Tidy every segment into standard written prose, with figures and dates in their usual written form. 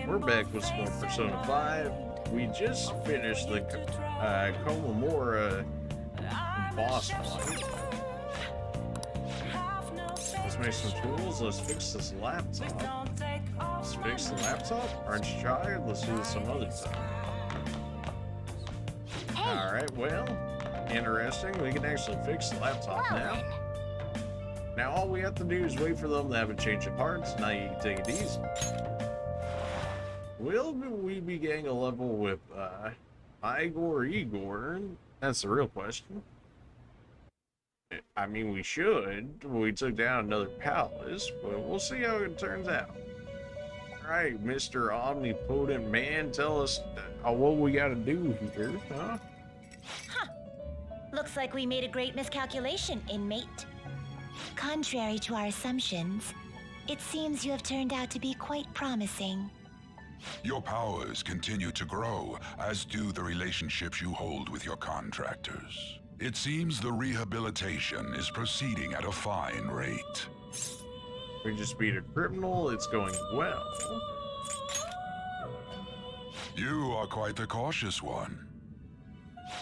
We're back with some more Persona 5. We just finished the Komamura boss fight. Let's make some tools. Let's fix this laptop. Let's fix the laptop? Aren't you tired? Let's do this some other time. Alright, well, interesting. We can actually fix the laptop now. Now all we have to do is wait for them to have a change of parts. Now you can take it easy. Will we be getting a level with Igor? That's the real question. I mean, we should. We took down another palace, but we'll see how it turns out. Alright, Mr. Omnipotent Man, tell us what we gotta do here, huh? Looks like we made a great miscalculation, inmate. Contrary to our assumptions, it seems you have turned out to be quite promising. Your powers continue to grow, as do the relationships you hold with your contractors. It seems the rehabilitation is proceeding at a fine rate. We just beat a criminal, it's going well. You are quite the cautious one.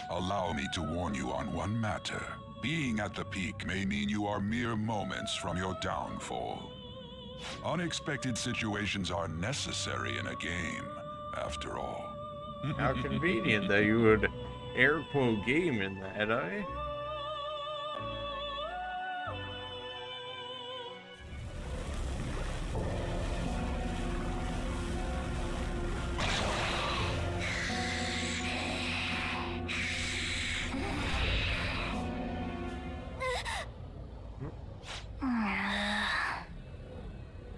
Allow me to warn you on one matter. Being at the peak may mean you are mere moments from your downfall. Unexpected situations are necessary in a game, after all. How convenient that you would air quote game in that, eh?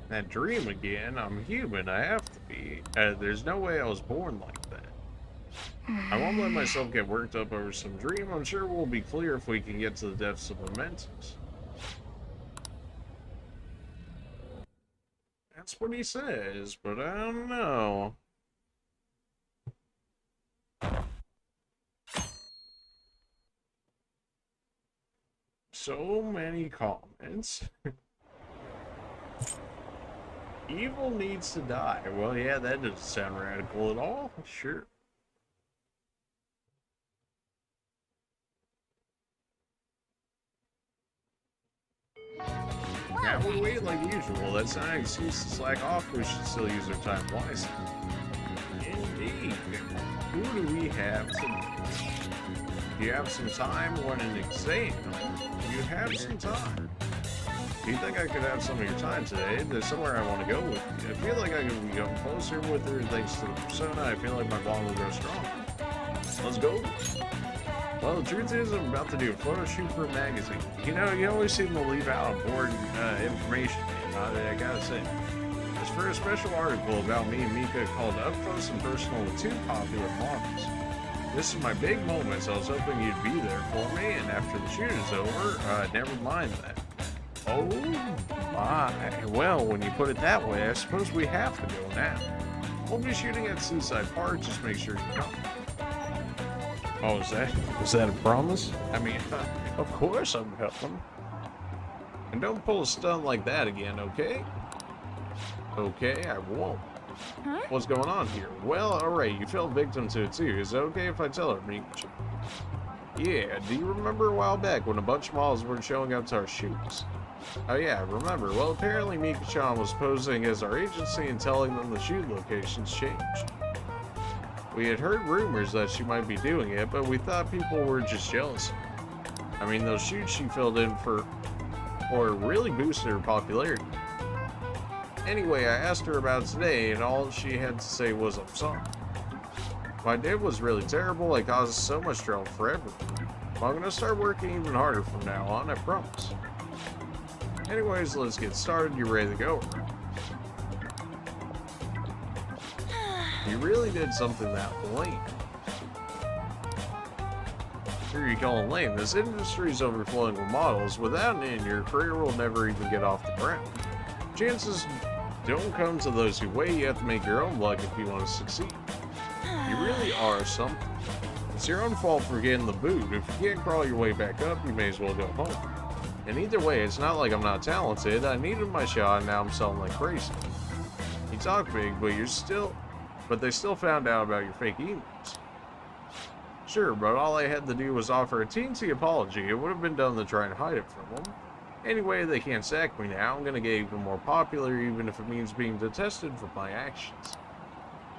That dream again. I'm human. I have to be. There's no way I was born like that. I won't let myself get worked up over some dream. I'm sure we'll be clear if we can get to the depths of momentums. That's what he says, but I don't know. So many comments. Evil needs to die. Well, yeah, that doesn't sound radical at all. Sure. Now we wait like usual. That's not an excuse to slack off. We should still use our time wisely. Indeed. Who do we have tonight? Do you have some time when an exam? You have some time. Do you think I could have some of your time today? There's somewhere I want to go with you. I feel like I could be going closer with her thanks to the persona. I feel like my bond will grow stronger. Let's go. Well, the truth is, I'm about to do a photo shoot for a magazine. You know, you always seem to leave out important information, I gotta say. It's for a special article about me and Mika called Up Close and Personal with Two Popular Models. This is my big moment, so I was hoping you'd be there for me, and after the shoot is over, never mind that. Oh my. Well, when you put it that way, I suppose we have to go now. We'll be shooting at Seaside Park, just make sure you come. Oh, is that a promise? I mean, of course I'm coming. And don't pull a stunt like that again, okay? Okay, I won't. Huh? What's going on here? Well, alright, you fell victim to it too. Is it okay if I tell her, Mikachu? Yeah, do you remember a while back when a bunch of models weren't showing up to our shoots? Oh yeah, I remember. Well, apparently Mika-chan was posing as our agency and telling them the shoot locations changed. We had heard rumors that she might be doing it, but we thought people were just jealous. I mean, those shoots she filled in for really boosted her popularity. Anyway, I asked her about today, and all she had to say was, I'm sorry. What I did was really terrible. I caused so much trouble for everyone. Well, I'm gonna start working even harder from now on, I promise. Anyways, let's get started. You ready to go? You really did something that lame. Sure, you call it lame. This industry's overflowing with models. Without it, your career will never even get off the ground. Chances don't come to those who wait. You have to make your own luck if you want to succeed. You really are something. It's your own fault for getting the boot. If you can't crawl your way back up, you may as well go home. And either way, it's not like I'm not talented. I needed my shot, and now I'm selling like crazy. You talk big, but they still found out about your fake emails. Sure, but all I had to do was offer a teensy apology. It would have been dumb to try and hide it from them. Anyway, they can't sack me now. I'm gonna get even more popular, even if it means being detested for my actions.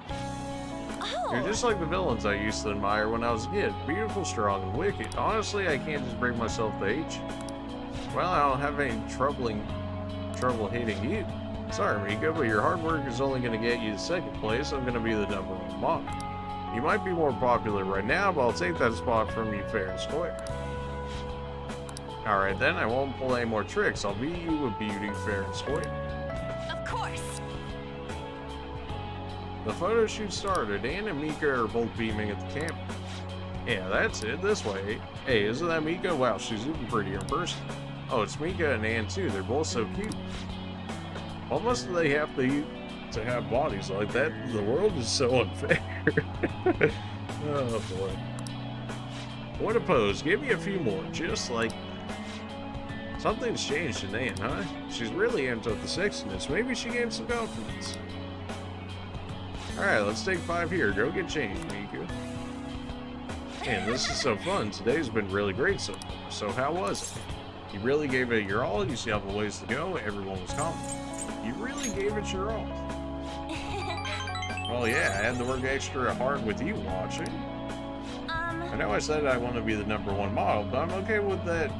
Oh! You're just like the villains I used to admire when I was a kid. Beautiful, strong, and wicked. Honestly, I can't just bring myself to hate you. Well, I don't have any trouble hating you. Sorry, Mika, but your hard work is only gonna get you to second place. I'm gonna be the #1 model. You might be more popular right now, but I'll take that spot from you fair and square. Alright then, I won't pull any more tricks. I'll beat you with beauty fair and square. Of course! The photo shoot started. Anne and Mika are both beaming at the camera. Yeah, that's it. This way. Hey, isn't that Mika? Wow, she's even prettier in person. Oh, it's Mika and Anne too. They're both so cute. What must they have to have bodies like that? The world is so unfair. Oh boy. What a pose. Give me a few more. Just like... Something's changed in Anne, huh? She's really amped up the sexiness. Maybe she gained some confidence. Alright, let's take 5 here. Go get changed, Mika. Man, this is so fun. Today's been really great so far. So how was it? You really gave it your all. You still have a ways to go. Everyone was confident. You really gave it your all. Well, yeah, I had to work extra hard with you watching. I know I said I want to be the #1 model, but I'm okay with that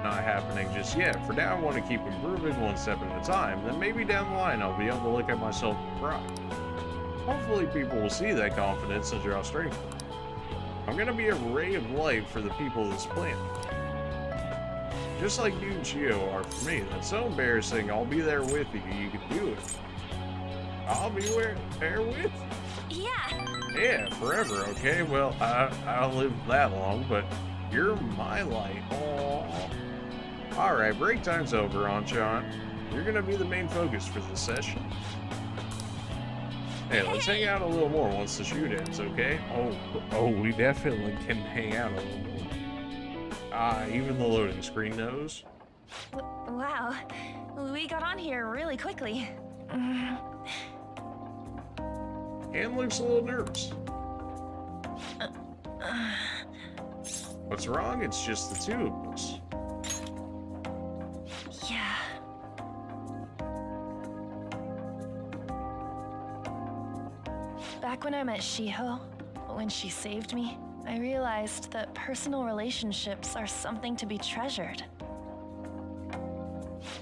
not happening just yet. For now, I want to keep improving one step at a time. Then maybe down the line, I'll be able to look at myself and cry. Hopefully, people will see that confidence and draw strength from it. I'm gonna be a ray of light for the people of this planet. Just like you and Chio are for me. That's so embarrassing. I'll be there with you. You can do it. I'll be there with you. Yeah! Yeah, forever, okay? Well, I don't live that long, but you're my light. Aww. Alright, break time's over, Anchan. You're gonna be the main focus for this session. Hey, let's hang out a little more once the shoot ends, okay? Oh, we definitely can hang out a little more. Even the loading screen knows. Wow, we got on here really quickly. Anne looks a little nervous. What's wrong? It's just the two of us. Yeah. Back when I met Shiho, when she saved me, I realized that personal relationships are something to be treasured.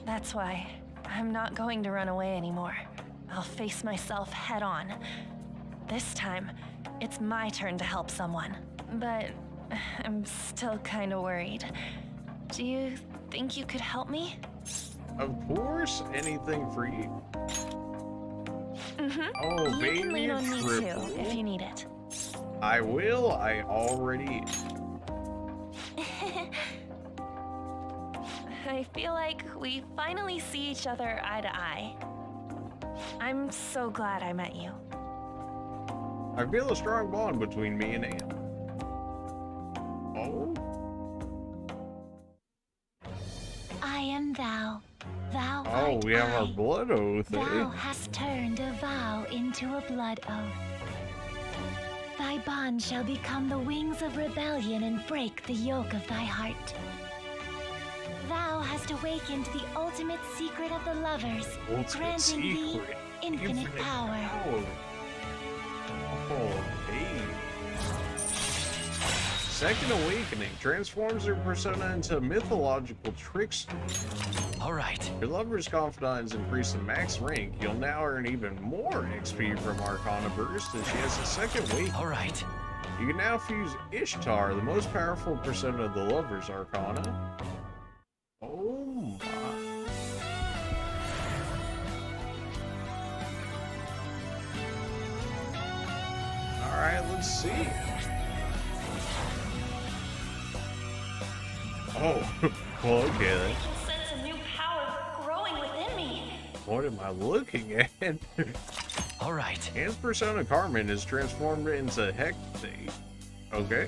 That's why I'm not going to run away anymore. I'll face myself head on. This time, it's my turn to help someone. But I'm still kind of worried. Do you think you could help me? Of course, anything for you. Mm-hmm. Oh, You baby, can lean on me too, triple. if you need it. I will. I already. I feel like we finally see each other eye to eye. I'm so glad I met you. I feel a strong bond between me and Anne. Oh? I am thou. Thou Oh, art we have our I. blood oath, Thou eh? hast turned a vow into a blood oath. Thy bond shall become the wings of rebellion and break the yoke of thy heart. Thou hast awakened the ultimate secret of the lovers, Ultimate granting thee secret. infinite power. Oh, baby. Second Awakening transforms your persona into a mythological trickster. Alright. Your lover's confidence increased to max rank. You'll now earn even more XP from Arcana Burst, and she has a second awakening. Alright. You can now fuse Ishtar, the most powerful persona of the lover's Arcana. Oh my. Alright, let's see. Oh, well, okay then. I can sense a new power growing within me. What am I looking at? Alright. Anne's persona Carmen is transformed into Hecate. Okay.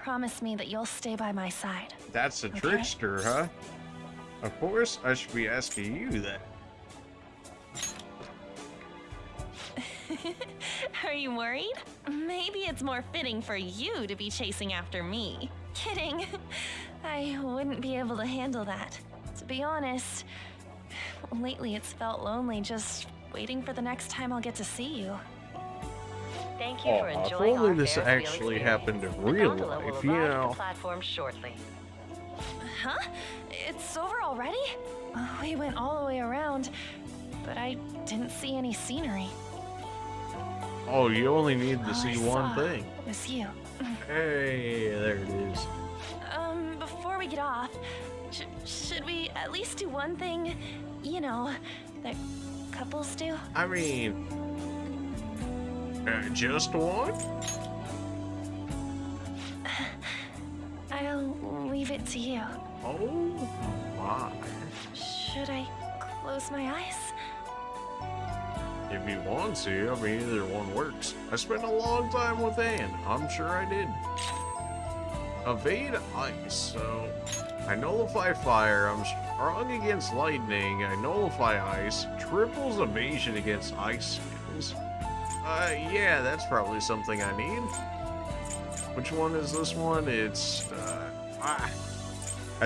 promise me that you'll stay by my side. That's a Okay. trickster, huh? Of course, I should be asking you that. Are you worried? Maybe it's more fitting for you to be chasing after me. Kidding. I wouldn't be able to handle that. To be honest, lately it's felt lonely just waiting for the next time I'll get to see you. Thank you Oh, for if enjoying only our this Ferris wheel actually experience. happened in The real gondola will life, arrive you at know. the platform shortly. Huh? It's over already? We went all the way around, but I didn't see any scenery. Oh, you only need to All see I one saw thing. was you. Hey, there it is. Before we get off, should we at least do one thing, you know, that couples do? I mean, just one? I'll leave it to you. Oh my. Should I close my eyes? If you want to, I mean, either one works. I spent a long time with Anne. I'm sure I did. Evade ice, so I nullify fire. I'm strong against lightning. I nullify ice. Triples evasion against ice skills. Yeah, that's probably something I need. Which one is this one? It's, I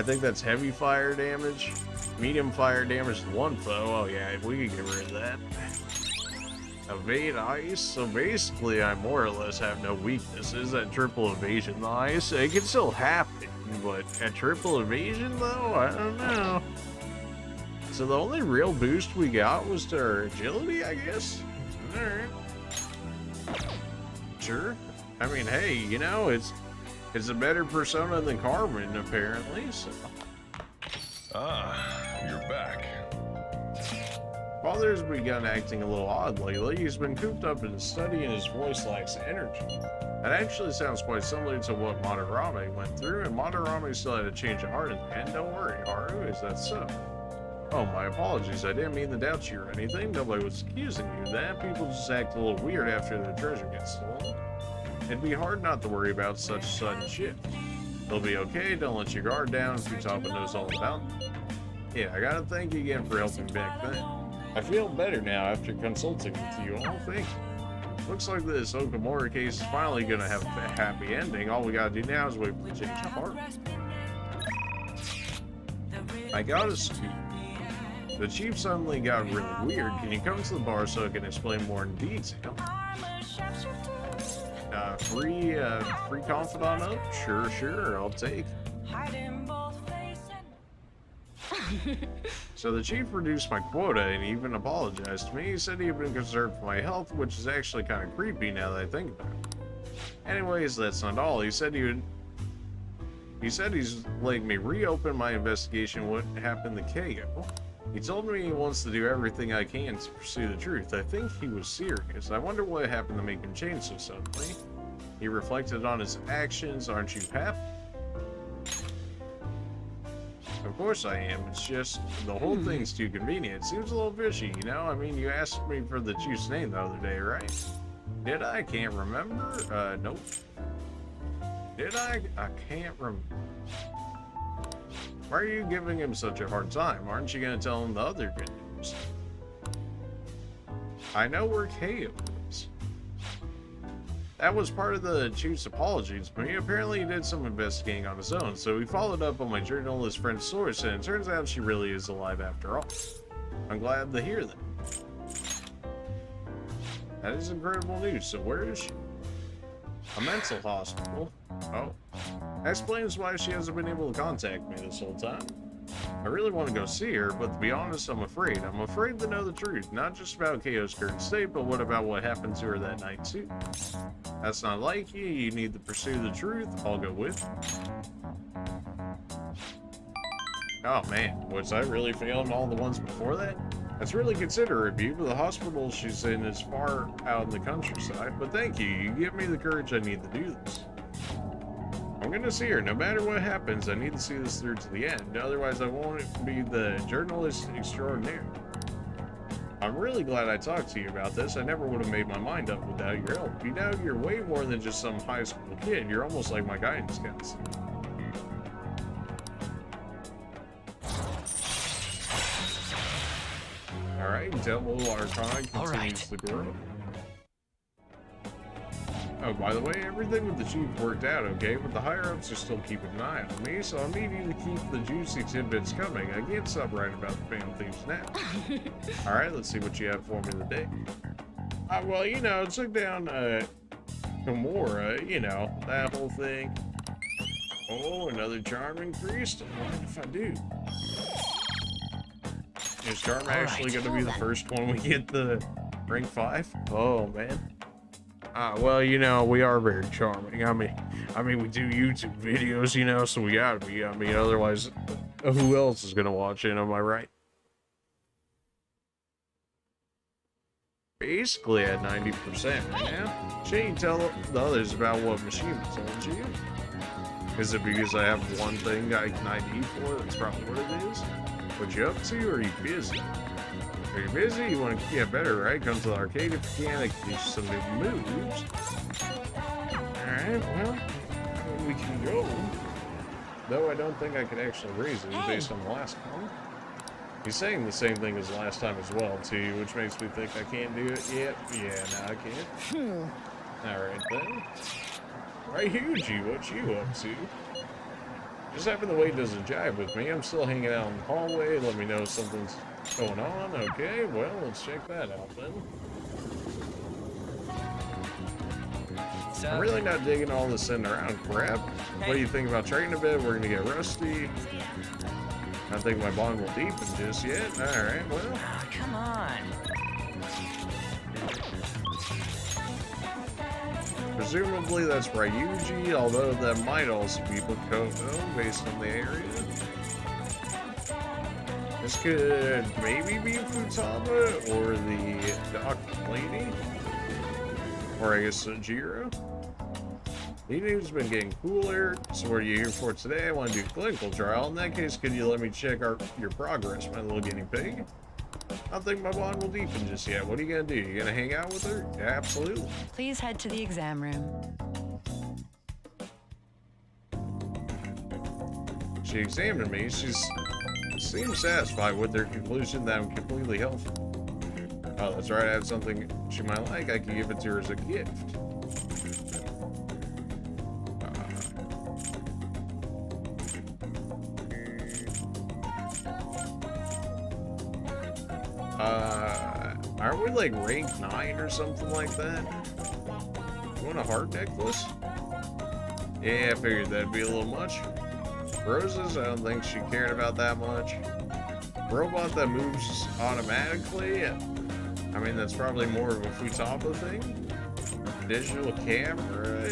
think that's heavy fire damage. Medium fire damage to one foe. Oh yeah, we can get rid of that. Evade ice. So basically, I more or less have no weaknesses at triple evasion. The ice, it can still happen, but at triple evasion, though, I don't know. So the only real boost we got was to our agility, I guess. All right. Sure. I mean, hey, you know, it's a better persona than Carmen, apparently. So. Ah, you're back. Father's begun acting a little odd lately. He's been cooped up in his study and his voice lacks energy. That actually sounds quite similar to what Madarame went through, and Madarame still had a change of heart in the end. Don't worry, Haru, is that so? Oh, my apologies. I didn't mean to doubt you or anything. Nobody was accusing you of that. People just act a little weird after their treasure gets stolen. It'd be hard not to worry about such a sudden shift. It'll be okay. Don't let your guard down. Futaba knows all about it. Yeah, I gotta thank you again for helping me back then. I feel better now after consulting with you all. Thank you. Looks like this Okamura case is finally gonna have a happy ending. All we gotta do now is wait for the change of heart. I got a scoop. The chief suddenly got really weird. Can you come to the bar so I can explain more in detail? Free confidant up? Sure, I'll take. So the chief reduced my quota and even apologized to me. He said he had been concerned for my health, which is actually kind of creepy now that I think about it. Anyways, that's not all. He said he's letting me reopen my investigation what happened to KO. He told me he wants to do everything I can to pursue the truth. I think he was serious. I wonder what happened to make him change so suddenly. He reflected on his actions. Aren't you happy? Of course I am. It's just the whole thing's too convenient. It seems a little fishy, you know? I mean, you asked me for the chief's name the other day, right? Did I? Can't remember. Nope. Did I? I can't remember. Why are you giving him such a hard time? Aren't you going to tell him the other good news? I know where KO is. That was part of the chief's apologies, but he apparently did some investigating on his own, so he followed up on my journalist friend's source, and it turns out she really is alive after all. I'm glad to hear that. That is incredible news. So where is she? A mental hospital. Oh. That explains why she hasn't been able to contact me this whole time. I really want to go see her, but to be honest, I'm afraid. I'm afraid to know the truth, not just about KO's current state, but what about what happened to her that night too. That's not like you. You need to pursue the truth. I'll go with you. Oh man, was I really failing all the ones before that? That's really considerate of you, but the hospital she's in is far out in the countryside. But thank you. You give me the courage I need to do this. I'm gonna see her. No matter what happens, I need to see this through to the end. Otherwise, I won't be the journalist extraordinaire. I'm really glad I talked to you about this. I never would have made my mind up without your help. You know, you're way more than just some high school kid. You're almost like my guidance counselor. Alright, Devil Archon continues to grow. Oh, by the way, everything with the chief worked out okay, but the higher-ups are still keeping an eye on me, so I need you to keep the juicy tidbits coming. I can't stop writing about the Phantom Thieves now. Alright, let's see what you have for me today. Well, you know, took down, Gamora, you know, that whole thing. Oh, another charm increased? What if I do? Is Charm actually going to be the first one we get the rank 5? Oh, man. Well, you know, we are very charming. I mean, we do YouTube videos, you know, so we gotta be. I mean, otherwise, who else is gonna watch it? Am I right? Basically at 90% right now. Shane, tell the others about what machine told you. Is it because I have one thing I can ID for? That's probably what it is. What you up to, or are you busy? Are you busy? You want to get better, right? Come to the arcade if you can. I can teach you some new moves. Alright, well, we can go. Though I don't think I could actually raise it based on the last call. He's saying the same thing as last time as well, too, which makes me think I can't do it yet. Yeah, no, I can't. Alright then. Right, Hughie, what you up to? Just happen the way doesn't jive with me. I'm still hanging out in the hallway. Let me know if something's going on. Okay, well, let's check that out then. I'm really not digging all this sitting around crap. What do you think about trading a bit? We're gonna get rusty. I don't think my bond will deepen just yet. Alright, well. Oh, come on. Presumably that's Ryuji, although that might also be Makoto based on the area. This could maybe be Futaba or the Doc Lady. Or I guess Jiro. The news has been getting cooler, so what are you here for today? I want to do a clinical trial. In that case, could you let me check your progress, my little guinea pig? I don't think my bond will deepen just yet. What are you going to do? You going to hang out with her? Yeah, absolutely. Please head to the exam room. She examined me. She seems satisfied with their conclusion that I'm completely healthy. Oh, that's right. I have something she might like. I can give it to her as a gift. Aren't we like rank 9 or something like that? You want a heart necklace? Yeah, I figured that'd be a little much. Roses, I don't think she cared about that much. Robot that moves automatically? I mean, that's probably more of a Futaba thing. Digital camera?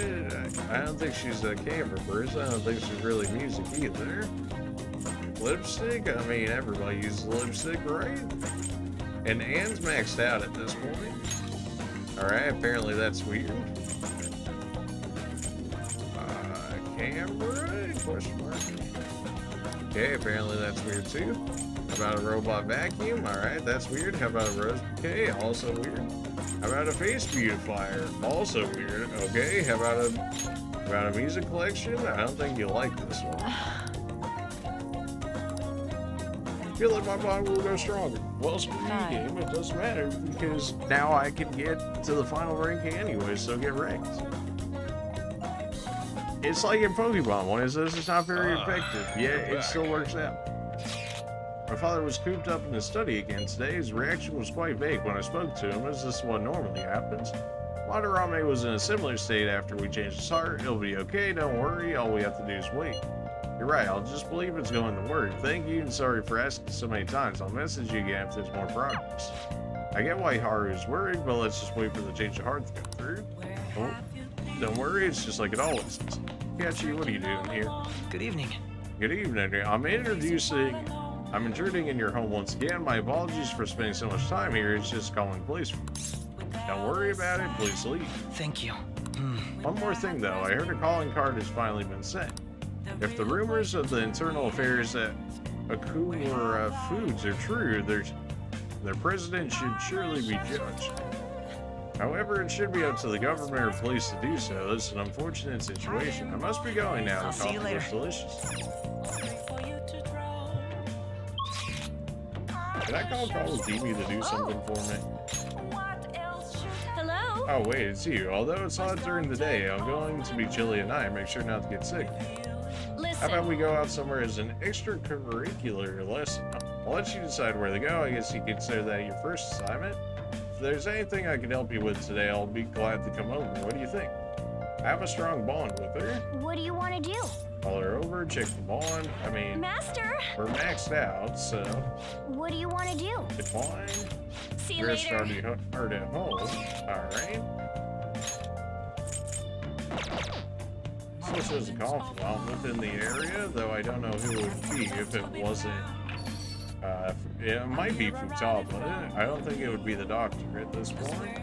I don't think she's a camera person. I don't think she's really music either. Lipstick? I mean, everybody uses lipstick, right? And Anne's maxed out at this point. Alright, apparently that's weird. Camera? Question mark. Okay, apparently that's weird too. How about a robot vacuum? Alright, that's weird. How about a rose bouquet? Also weird. How about a face beautifier? Also weird. Okay, how about a music collection? I don't think you'll like this one. I feel like my bond will go stronger. Well, screw you, game. It doesn't matter because now I can get to the final rank anyway, so get wrecked. It's like in Pokemon. When it says it's not very effective, yeah, it still works out. My father was cooped up in his study again today. His reaction was quite vague when I spoke to him, as this is what normally happens. Madarame was in a similar state after we changed his heart. It'll be okay, don't worry. All we have to do is wait. You're right, I'll just believe it's going to work. Thank you, and sorry for asking so many times. I'll message you again if there's more progress. I get why Haru's worried, but let's just wait for the change of heart to come through. Oh, don't worry, it's just like it always is. Catchy, what are you doing here? Good evening. Good evening. I'm intruding in your home once again. My apologies for spending so much time here. It's just a common place for me. Don't worry about it, please leave. Thank you. One more thing though, I heard a calling card has finally been sent. If the rumors of the internal affairs at Akura Foods are true, Their president should surely be judged. However, it should be up to the government or police to do so. It's an unfortunate situation. I must be going now. I'll see you later. Delicious. Can I call Call of Duty to do something for me? Hello? Oh wait, it's you. Although it's hot during the day, I'm going to be chilly at night. Make sure not to get sick. How Listen. about we go out somewhere as an extracurricular lesson? I'll let you decide where to go. I guess you consider that your first assignment. If there's anything I can help you with today, I'll be glad to come over. What do you think? I have a strong bond with her. What do you want to do? Call her over, check the bond. I mean, Master! we're maxed out, so What do you want to do? decline. See you Rest later. hard at home. Alright. Still shows a confidant within the area, though I don't know who it would be if it wasn't. It might be Futaba. I don't think it would be the doctor at this point.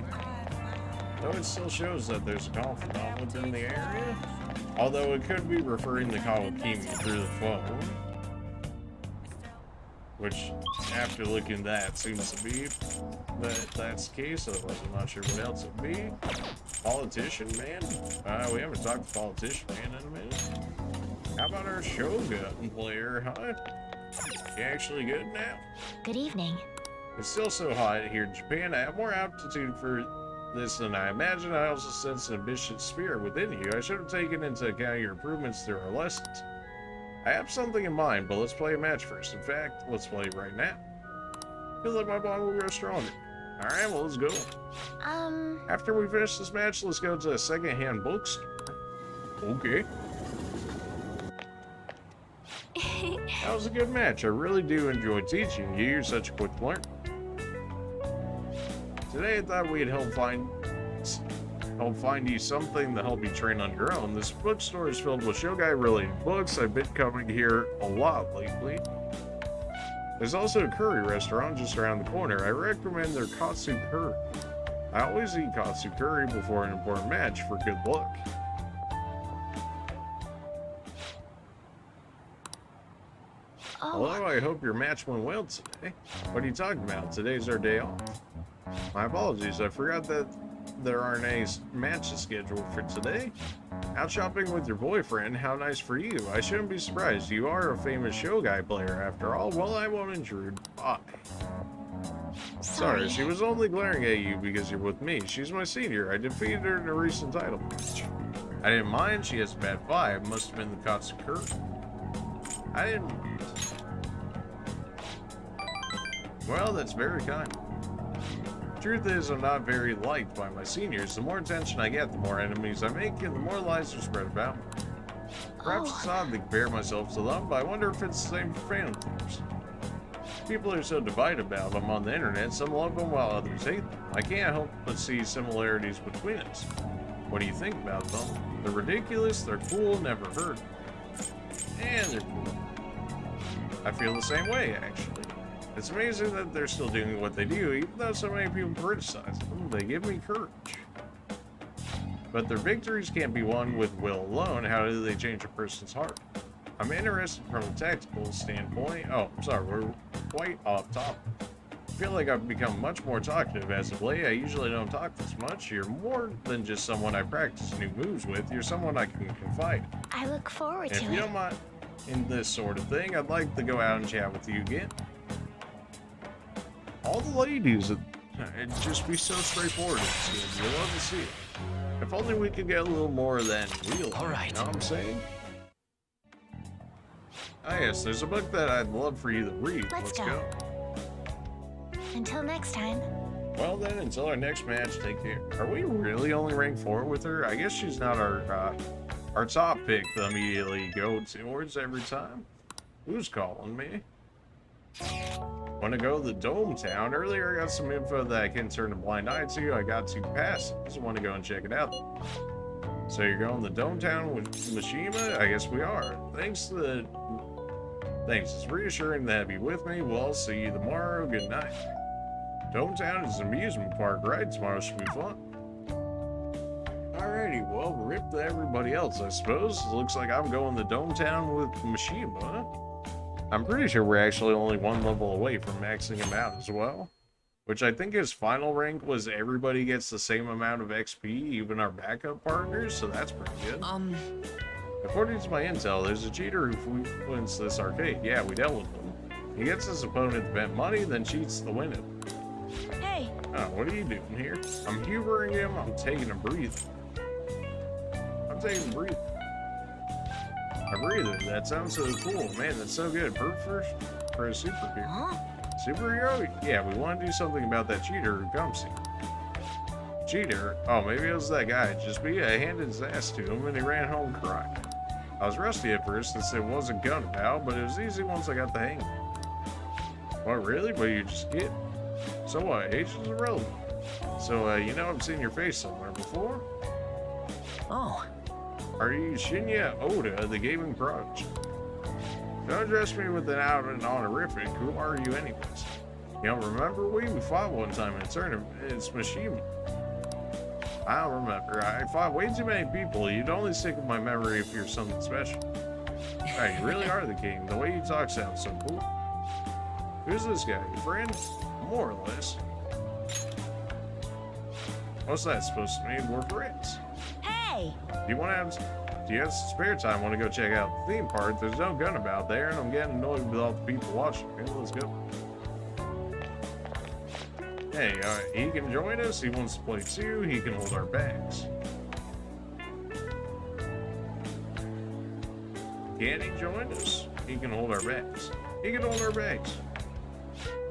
Though it still shows that there's a confidant within the area. Although it could be referring to Kawakimi through the phone. Which, after looking at that, seems to be that that's the case. Otherwise, I'm not sure what else it would be. Politician, man. We haven't talked to Politician, man, in a minute. How about our Shogun player, huh? You actually good now? Good evening. It's still so hot here in Japan. I have more aptitude for this than I imagine. I also sense an ambitious spirit within you. I should have taken into account your improvements through our lessons. I have something in mind, but let's play a match first. In fact, let's play right now. I feel like my bond will grow stronger. Alright, well, let's go. After we finish this match, let's go to a second-hand bookstore. Okay. That was a good match. I really do enjoy teaching you. You're such a quick learner. Today I thought we'd help find you something to help you train on your own. This bookstore is filled with shogai-related books. I've been coming here a lot lately. There's also a curry restaurant just around the corner. I recommend their katsu curry. I always eat katsu curry before an important match for good luck. Oh, Hello, I hope your match went well today. What are you talking about? Today's our day off. My apologies, I forgot that there aren't any matches scheduled for today. Out shopping with your boyfriend, how nice for you. I shouldn't be surprised, you are a famous shogai player after all. Well, I won't intrude. Bye. Sorry, she was only glaring at you because you're with me. She's my senior. I defeated her in a recent title match. I didn't mind, she has a bad vibe. Must have been the katsu curry. I didn't... Well, that's very kind. Truth is, I'm not very liked by my seniors. The more attention I get, the more enemies I make, and the more lies are spread about me. Perhaps it's odd to compare myself to them, but I wonder if it's the same for family members. People are so divided about them on the internet. Some love them while others hate them. I can't help but see similarities between us. What do you think about them? They're ridiculous, they're cool, never hurt. And they're cool. I feel the same way, actually. It's amazing that they're still doing what they do, even though so many people criticize them. They give me courage. But their victories can't be won with will alone. How do they change a person's heart? I'm interested from a tactical standpoint. Oh, I'm sorry, we're quite off topic. I feel like I've become much more talkative as of late. I usually don't talk this much. You're more than just someone I practice new moves with. You're someone I can confide in. I look forward And to if you it. don't mind in this sort of thing, I'd like to go out and chat with you again. All the ladies, it'd just be so straightforward. You'll love to see it. If only we could get a little more of that in real life, All right. you know what I'm saying? Ah yes, there's a book that I'd love for you to read. Let's go. Until next time. Well then, until our next match, take care. Are we really only ranked 4 with her? I guess she's not our top pick to immediately go towards every time. Who's calling me? Want to go to the Dome Town? Earlier I got some info that I can turn a blind eye to. I got 2 passes. Just want to go and check it out. So you're going to Dome Town with Mishima? I guess we are. Thanks. It's reassuring to have you with me. Well, I'll see you tomorrow. Good night. Dome Town is an amusement park, right? Tomorrow should be fun. Alrighty, well, rip to everybody else, I suppose. Looks like I'm going to Dome Town with Mishima. I'm pretty sure we're actually only 1 level away from maxing him out as well. Which I think his final rank was everybody gets the same amount of XP, even our backup partners, so that's pretty good. According to my intel, there's a cheater who wins this arcade. Yeah, we dealt with him. He gets his opponent to bet money, then cheats to win it. Hey, Oh, what are you doing here? I'm humoring him, I'm taking a breather. A breather, that sounds so cool. Man, that's so good. For a superhero. Superhero? Yeah, we want to do something about that cheater who comes here. Cheater? Oh, maybe it was that guy. Just me, I handed his ass to him and he ran home crying. I was rusty at first since it wasn't gun about, but it was easy once I got the hang of it. What, really? But you just get. So what? Age is irrelevant. So, you know I've seen your face somewhere before? oh, Are you Shinya Oda, the gaming prodigy? Don't address me with an out and honorific. Who are you anyways? You don't remember we fought one time in a tournament. It's Mishima. I don't remember. I fought way too many people. You'd only stick with my memory if you're something special. Right, you really are the king. The way you talk sounds so cool. Who's this guy? Your friend? More or less. What's that supposed to mean? We're friends. hey! Do you have some spare time? Want to go check out the theme park? There's no gun about there, and I'm getting annoyed with all the people watching. Okay, let's go. Hey, he can join us. He wants to play too. He can hold our bags. Can he join us? He can hold our bags. He can hold our bags.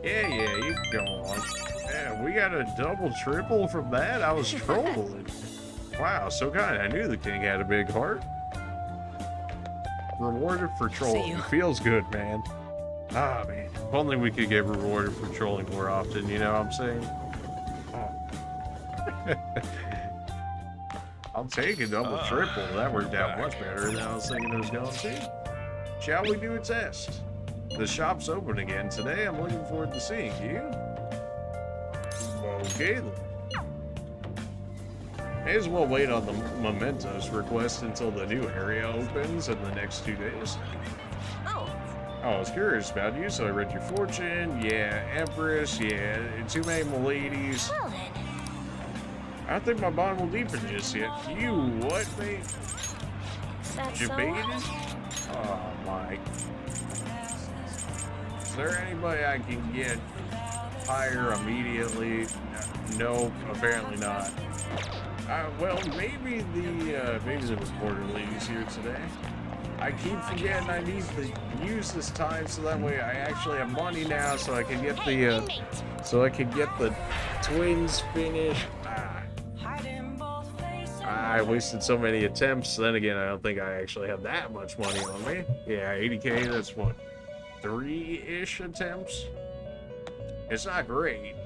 Yeah, you can go on. Yeah, we got a double, triple from that. I was trolling. Wow, so kind. I knew the king had a big heart. Rewarded for trolling. Feels good, man. Ah, man. If only we could get rewarded for trolling more often, you know what I'm saying? Oh. I'll take a double, triple. That worked out much better than I was thinking it was going to. Shall we do a test? The shop's open again today. I'm looking forward to seeing you. Okay, then. May as well wait on the mementos request until the new area opens in the next 2 days. Oh, I was curious about you, so I read your fortune. Yeah, Empress. Yeah, too many ladies. Well then. I don't think my bond will deepen just yet. You what, mate? that's so... Debated? Oh, Mike. Is there anybody I can get higher immediately? Nope, apparently not. Well, maybe the reporter lady's here today. I keep forgetting I need to use this time so that way I actually have money now, so I can get the twins finished. I wasted so many attempts. Then again, I don't think I actually have that much money on me. Yeah, 80k. That's what, 3-ish attempts. It's not great.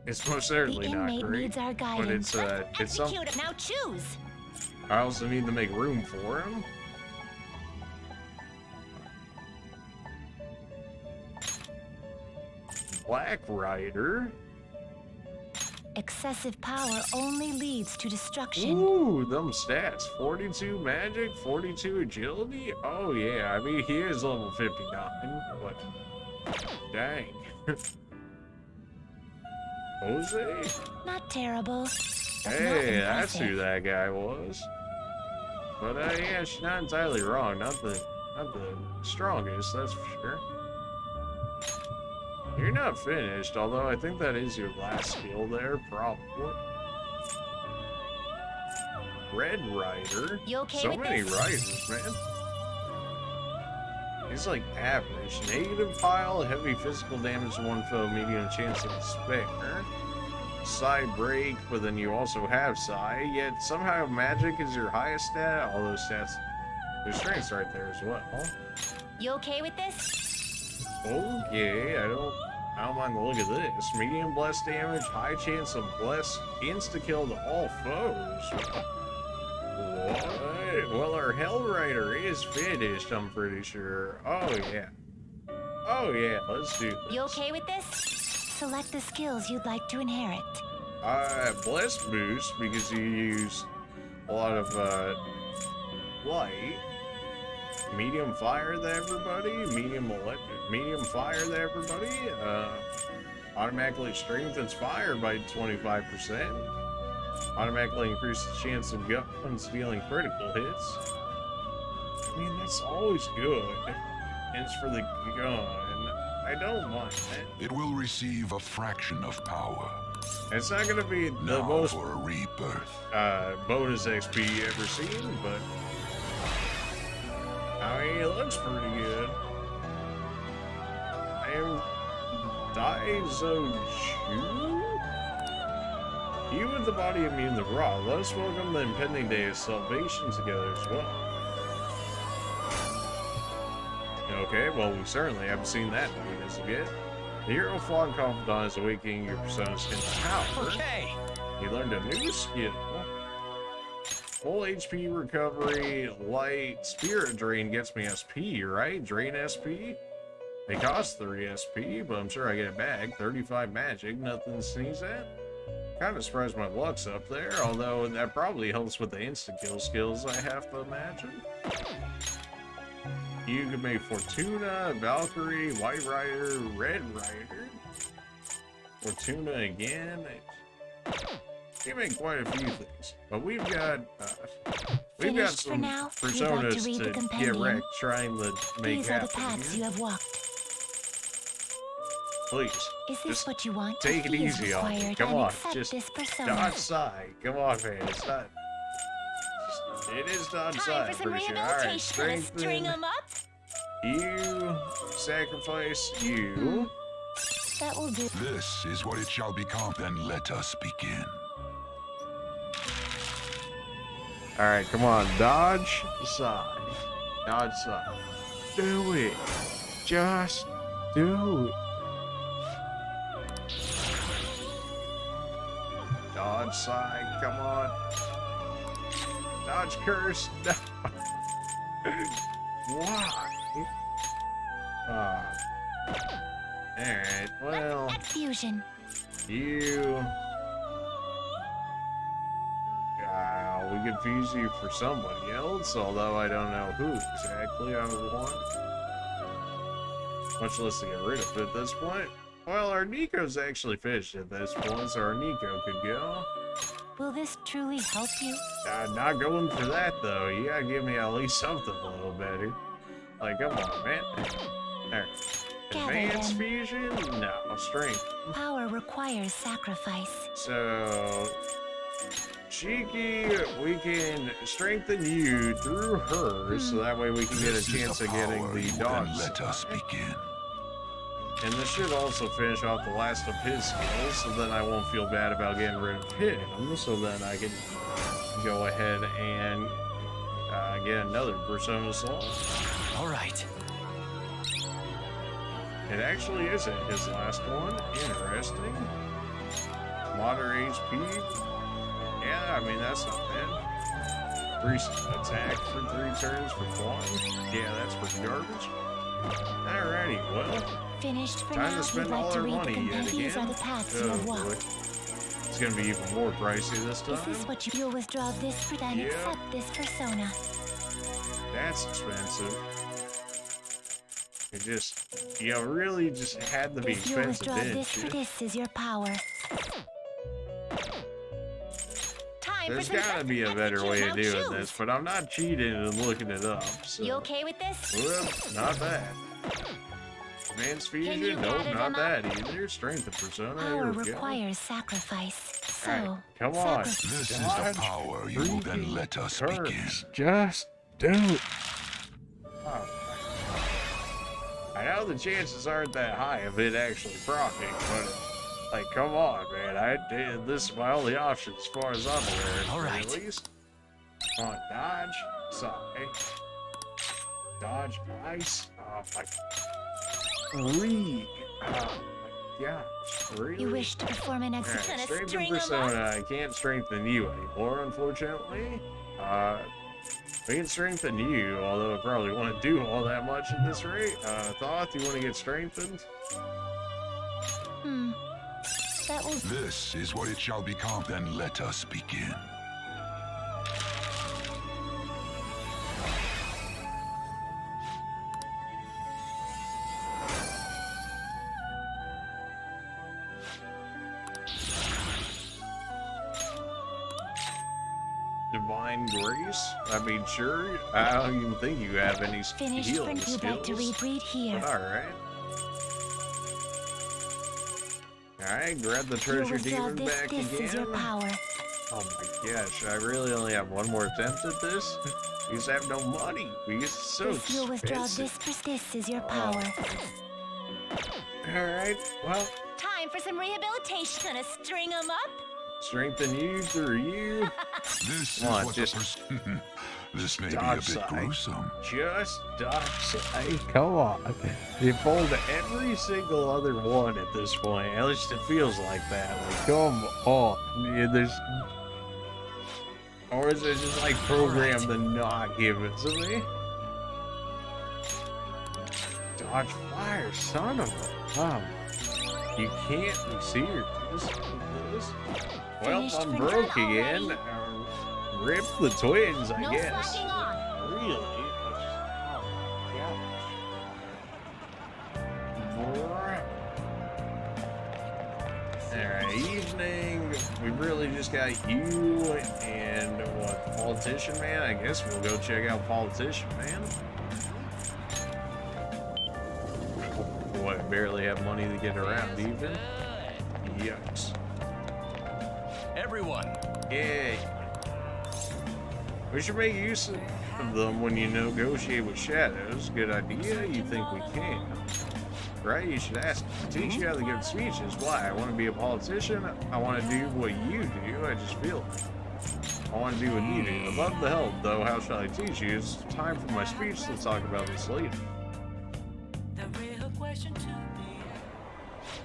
It's most certainly not great, needs our but guidance. it's something. Execute it. Now choose. I also need to make room for him. Black Rider. Excessive power only leads to destruction. Ooh, them stats. 42 magic, 42 agility. Oh yeah, I mean he is level 59, but dang. Jose? Not terrible. but not Hey, that's impressive. who that guy was. But yeah, she's not entirely wrong. Not the strongest, that's for sure. You're not finished, although I think that is your last skill there, probably. Red Rider. You okay So with many this? riders, man. He's like average. Negative pile, heavy physical damage to one foe, medium chance of despair. Psi break, but then you also have Psi, yet somehow magic is your highest stat. All those stats. There's strength's right there as well. You okay with this? Okay, I don't mind the look of this. Medium bless damage, high chance of bless, insta-kill to all foes. What? Well, our Hell Rider is finished, I'm pretty sure. Oh, yeah. Oh, yeah, let's do this. You okay with this? Select the skills you'd like to inherit. Bless boost, because you use a lot of, light. medium fire to everybody, medium electric, medium fire to everybody, automatically strengthens fire by 25%, automatically increases the chance of guns dealing critical hits. I mean, that's always good. And it's for the gun. I don't mind that. It will receive a fraction of power. It's not gonna be the Now most for a rebirth. bonus XP you ever seen, but I mean, it looks pretty good. I am Daizoju? You with the body immune to raw. Let us welcome the impending day of salvation together as well. Okay, well, we certainly haven't seen that weakness again. The hero Flaw Confidant is awakening your persona's skin power. Okay. You learned a new skill. Full HP recovery, light, spirit drain gets me SP, right? Drain SP? They cost 3 SP, but I'm sure I get it back. 35 magic, nothing to sneeze at. Kind of surprised my luck's up there, although that probably helps with the insta-kill skills, I have to imagine. You can make Fortuna, Valkyrie, White Rider, Red Rider. Fortuna again. You make quite a few things, but we've got Finished some for now? You'd like to personas read the to get compendium? wrecked trying to make These are the happen paths here. you have walked. Please, Is this just what you want? take it Be as easy on me. required Come and on, accept just this persona. dodge side. Come on, man. It's not. It is dodge Time side. for some Pretty sure. All right, rehabilitation. Gonna string strengthen. them up? You sacrifice you. That will do. This is what it shall become. Then let us begin. All right, come on, dodge side. Dodge side. Do it. Just do it. Dodge side, come on. Dodge curse. Why? Alright, well, Fusion. you... we could fuse you for somebody else, although I don't know who exactly I would want. Much less to get rid of it at this point. Well, our Nico's actually finished at this point, so our Nico could go. Will this truly help you? Not going for that, though. You gotta give me at least something a little better. Like, come on, man. There. Gather Advanced them. fusion? No. Strength. Power requires sacrifice. So... Cheeky, we can strengthen you through her, so that way we can get a This is chance the of getting power the you dog. then let us begin. And this should also finish off the last of his skills, so then I won't feel bad about getting rid of him, so then I can go ahead and get another Persona Soul. All right. It actually isn't his last one. Interesting. Moderate HP. Yeah, I mean, that's not bad. 3 attack for 3 turns for 1. Yeah, that's pretty garbage. Alrighty, well, Finished for time now. to spend You'd like all to our read the money yet compendium. These are again. the paths you Oh have boy. walked. It's gonna be even more pricey this Is this time. what you'll withdraw this then Yeah. accept this persona? That's expensive. It just, you really just had to be If you'll expensive, withdraw didn't this for you? this is your power. Time There's for some gotta be a better way of Now doing choose. this, but I'm not cheating and looking it up, so. You okay with this? Whoop, not bad. Advanced you fusion? Nope, gather not them that either. Strength of persona. Power Here we go. requires sacrifice. So, Alright, come on. This is Dodge, the power you will then let us curse. begin. Just do it. Oh. I know the chances aren't that high of it actually proccing, but like, come on, man. This is my only option as far as I'm aware. All right. At least. Come on, dodge, side, dodge, ice. Oh my. Read. Oh my gosh. Really? you wish to perform an Alright, execution. strengthen string 'em up. persona. I can't strengthen you anymore, unfortunately. We can strengthen you, although I probably won't do all that much at this rate. Thoth, you want to get strengthened? That will This is what it shall become. Then let us begin. divine grace? I mean, sure, I don't even think you have any Finished healing for Kubek to skills. rebreed here. But alright. Alright, grab the You treasure withdraw demon this. back This again. is your power. Oh my gosh, I really only have one more attempt at this? We just have no money. We get so If you withdraw expensive. this is your power. Alright, well, Time for some rehabilitation. Gonna string 'em up? strengthen you through you. This Come on, is what just this may be a dodge bit side. gruesome. Just dodge. Come on. You fold every single other one at this point. At least it feels like that. Like, come on. Yeah, there's... Or is it just like programmed to not give it to me? Dodge fire, son of a... You can't. You see your... This. Well, Finished I'm for broke good again. already? Rip the twins, I No guess. slacking on. Really? Alright, evening. We really just got you and what, Politician Man? I guess we'll go check out Politician Man. Boy, I barely have money to get around even. Yucks. Everyone, Yay. We should make use of them when you negotiate with shadows. Good idea. You think we can? Right? You should ask. Teach you how to give speeches. Why? I want to be a politician. I want to do what you do. I just feel it. I want to do what you do. I'd love the help, though. How shall I teach you? It's time for my speech to talk about this later.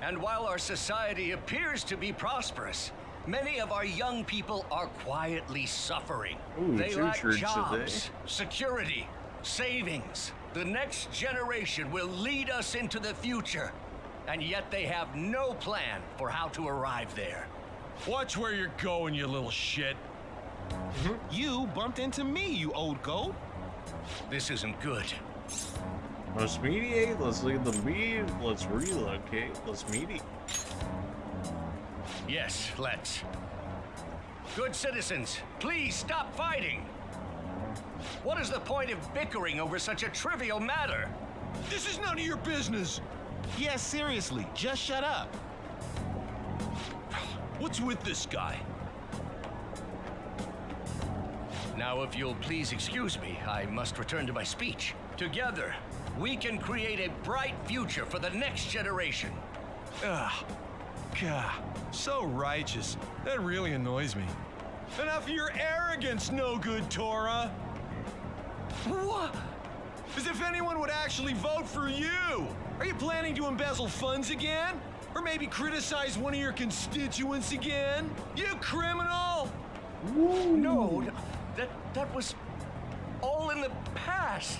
and while our society appears to be prosperous, many of our young people are quietly suffering. Ooh, They two lack truths jobs, today. security, savings. The next generation will lead us into the future, and yet they have no plan for how to arrive there. Watch where you're going, you little shit. You bumped into me, you old goat. This isn't good. Let's mediate. Let's leave the lead. Let's relocate. Let's mediate. Yes, let's. Good citizens, please stop fighting. What is the point of bickering over such a trivial matter? This is none of your business. Yeah, seriously, just shut up. What's with this guy? Now, if you'll please excuse me, I must return to my speech. Together, we can create a bright future for the next generation. Ugh. God, so righteous. That really annoys me. Enough of your arrogance, no good Torah. What? As if anyone would actually vote for you. Are you planning to embezzle funds again? Or maybe criticize one of your constituents again? You criminal! No, that was all in the past.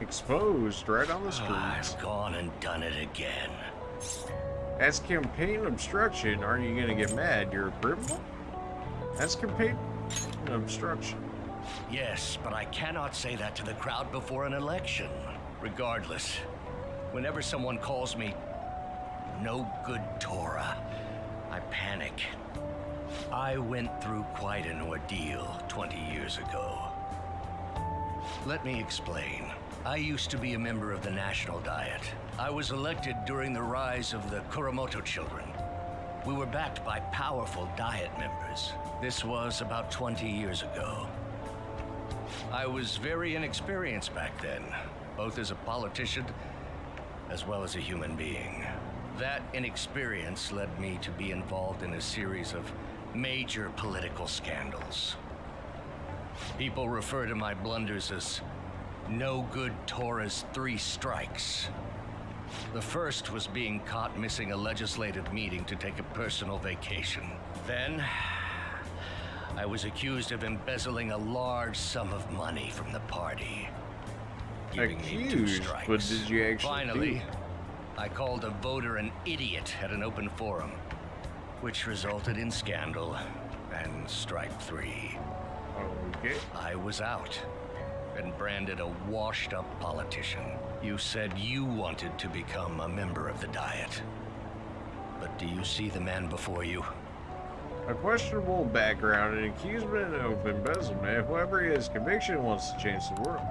Exposed right on the I've screen. gone and done it again. That's campaign obstruction. Aren't you gonna get mad? You're a criminal? That's campaign obstruction. Yes, but I cannot say that to the crowd before an election. Regardless, whenever someone calls me no good Torah, I panic. I went through quite an ordeal 20 years ago. Let me explain. I used to be a member of the National Diet. I was elected during the rise of the Kuramoto children. We were backed by powerful Diet members. This was about 20 years ago. I was very inexperienced back then, both as a politician as well as a human being. That inexperience led me to be involved in a series of major political scandals. People refer to my blunders as no good Torah's 3 strikes. The first was being caught missing a legislative meeting to take a personal vacation. Then, I was accused of embezzling a large sum of money from the party. Giving me 2 Accused, strikes. but did you actually Finally, do? I called a voter an idiot at an open forum, which resulted in scandal and strike 3. Okay. I was out and branded a washed-up politician. You said you wanted to become a member of the Diet. But do you see the man before you? A questionable background and accusement of embezzlement. Whoever his conviction wants to change the world.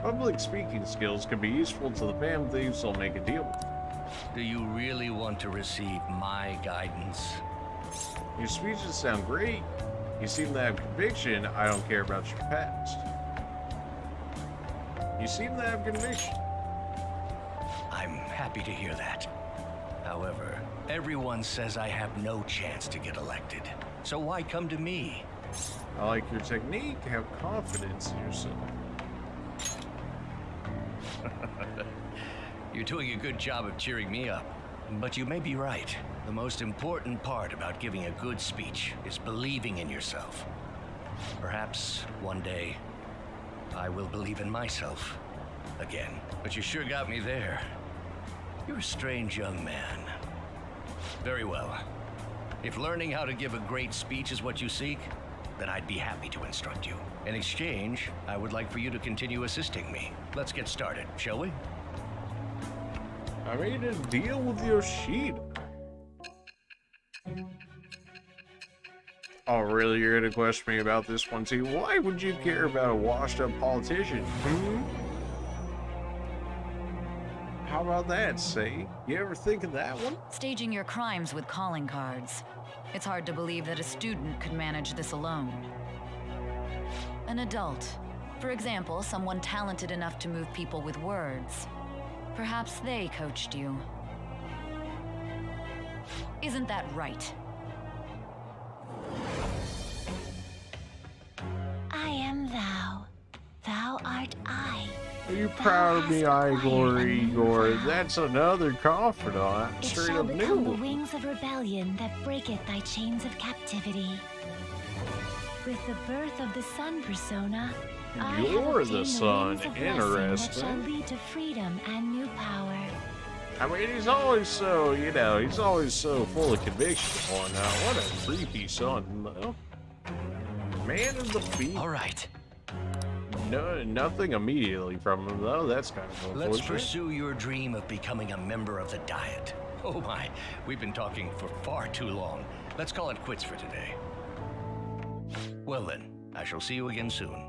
Public speaking skills can be useful to the fam thieves, so I'll make a deal with them. Do you really want to receive my guidance? Your speeches sound great. You seem to have conviction. I don't care about your past. You seem to have conviction. I'm happy to hear that. However, everyone says I have no chance to get elected. So why come to me? I like your technique. Have confidence in yourself. You're doing a good job of cheering me up. But you may be right. The most important part about giving a good speech is believing in yourself. Perhaps one day, I will believe in myself again. But you sure got me there. You're a strange young man. Very well. If learning how to give a great speech is what you seek, then I'd be happy to instruct you. In exchange, I would like for you to continue assisting me. Let's get started, shall we? I made a deal with Yoshida. Oh, really? You're gonna question me about this one too? Why would you care about a washed-up politician? How about that, say? You ever think of that one? Staging your crimes with calling cards. It's hard to believe that a student could manage this alone. An adult. For example, someone talented enough to move people with words. Perhaps they coached you. Isn't that right? I am thou. Thou art I. Are you proud of me, Igor? That's another confidant. It Straight shall up become the new. wings of rebellion that breaketh thy chains of captivity. With the birth of the sun persona, I have You're obtained the sun. wings of blessing that shall Interesting. lead to freedom and new power. I mean, he's always so, he's always so full of conviction and whatnot. What a creepy son, though. Man of the beat. All right. No, nothing immediately from him, though. That's kind of unfortunate. Let's pursue your dream of becoming a member of the Diet. Oh my, we've been talking for far too long. Let's call it quits for today. Well then, I shall see you again soon.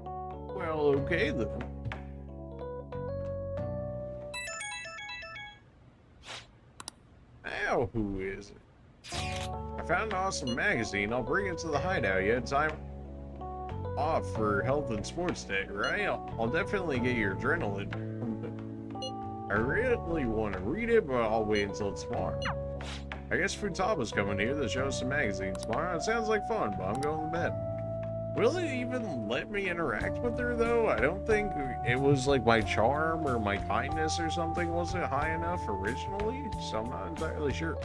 Well, okay then. Now, who is it? I found an awesome magazine. I'll bring it to the hideout. You had time off for health and sports day, right? I'll definitely get your adrenaline pumping. I really want to read it, but I'll wait until tomorrow. I guess Futaba's coming here to show us some magazines tomorrow. It sounds like fun, but I'm going to bed. Will it even let me interact with her, though? I don't think it was like my charm or my kindness or something wasn't high enough originally, so I'm not entirely sure.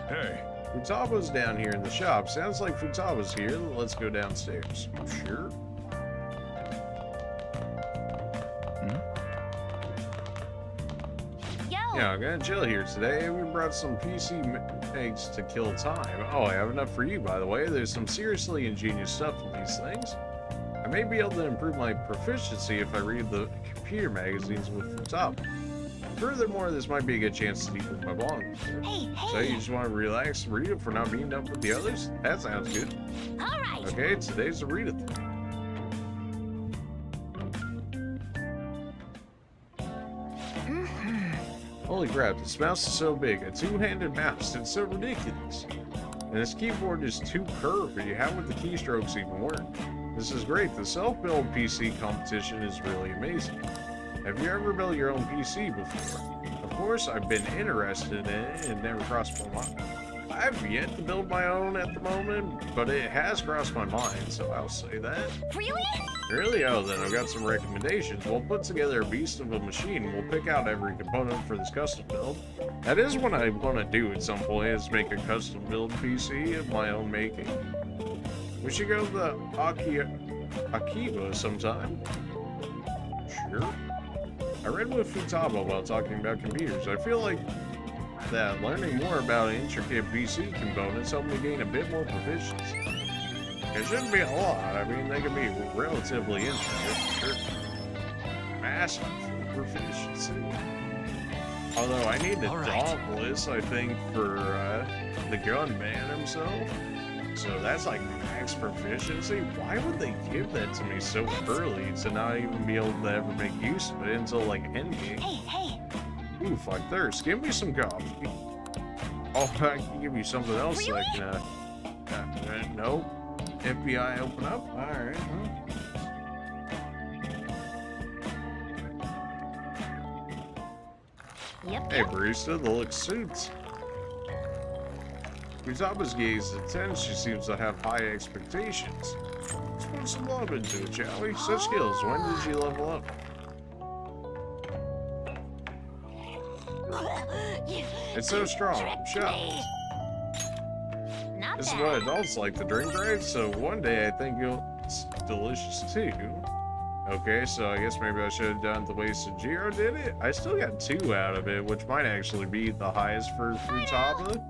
Hey, Futaba's down here in the shop. Sounds like Futaba's here. Let's go downstairs. Sure. Yeah, I'm gonna chill here today. We brought some PC eggs to kill time. Oh, I have enough for you, by the way. There's some seriously ingenious stuff in these things. I may be able to improve my proficiency if I read the computer magazines with Futaba. Furthermore, this might be a good chance to deepen my bond. Hey, So you hey! just want to relax and read it for not being up with the others? That sounds good. All right! Okay, today's the read it. Holy crap, this mouse is so big. A two-handed mouse. It's so ridiculous. And this keyboard is too curvy. How would the keystrokes even work? This is great. The self-build PC competition is really amazing. Have you ever built your own PC before? Of course, I've been interested in it and never crossed my mind. I've yet to build my own at the moment, but it has crossed my mind, so I'll say that. Really? Really? Oh, then I've got some recommendations. We'll put together a beast of a machine. We'll pick out every component for this custom build. That is what I want to do at some point, is make a custom build PC of my own making. We should go to the Akiba sometime. Sure. I read with Futaba while talking about computers. I feel like that learning more about intricate PC components helped me gain a bit more proficiency. It shouldn't be a lot. I mean, they can be relatively intricate, sure. pass on for proficiency. Although I need a dauntless, I think, for the gunman himself. So that's like max proficiency. Why would they give that to me so early to not even be able to ever make use of it until like endgame? Hey! Oof, I thirst. Give me some coffee. Oh, I can give you something else. Really? Like, nope. FBI, open up. All right. Yep. Hey, barista, the look suits. Utaba's gaze is intense. She seems to have high expectations. Let's put some love into it, shall we? Such skills. When did you level up? It's so strong. I'm shocked. Not This is bad. what adults like to drink, right? So one day I think it's delicious too. Okay, so I guess maybe I should have done the way Sujiro did it. I still got 2 out of it, which might actually be the highest for Futaba.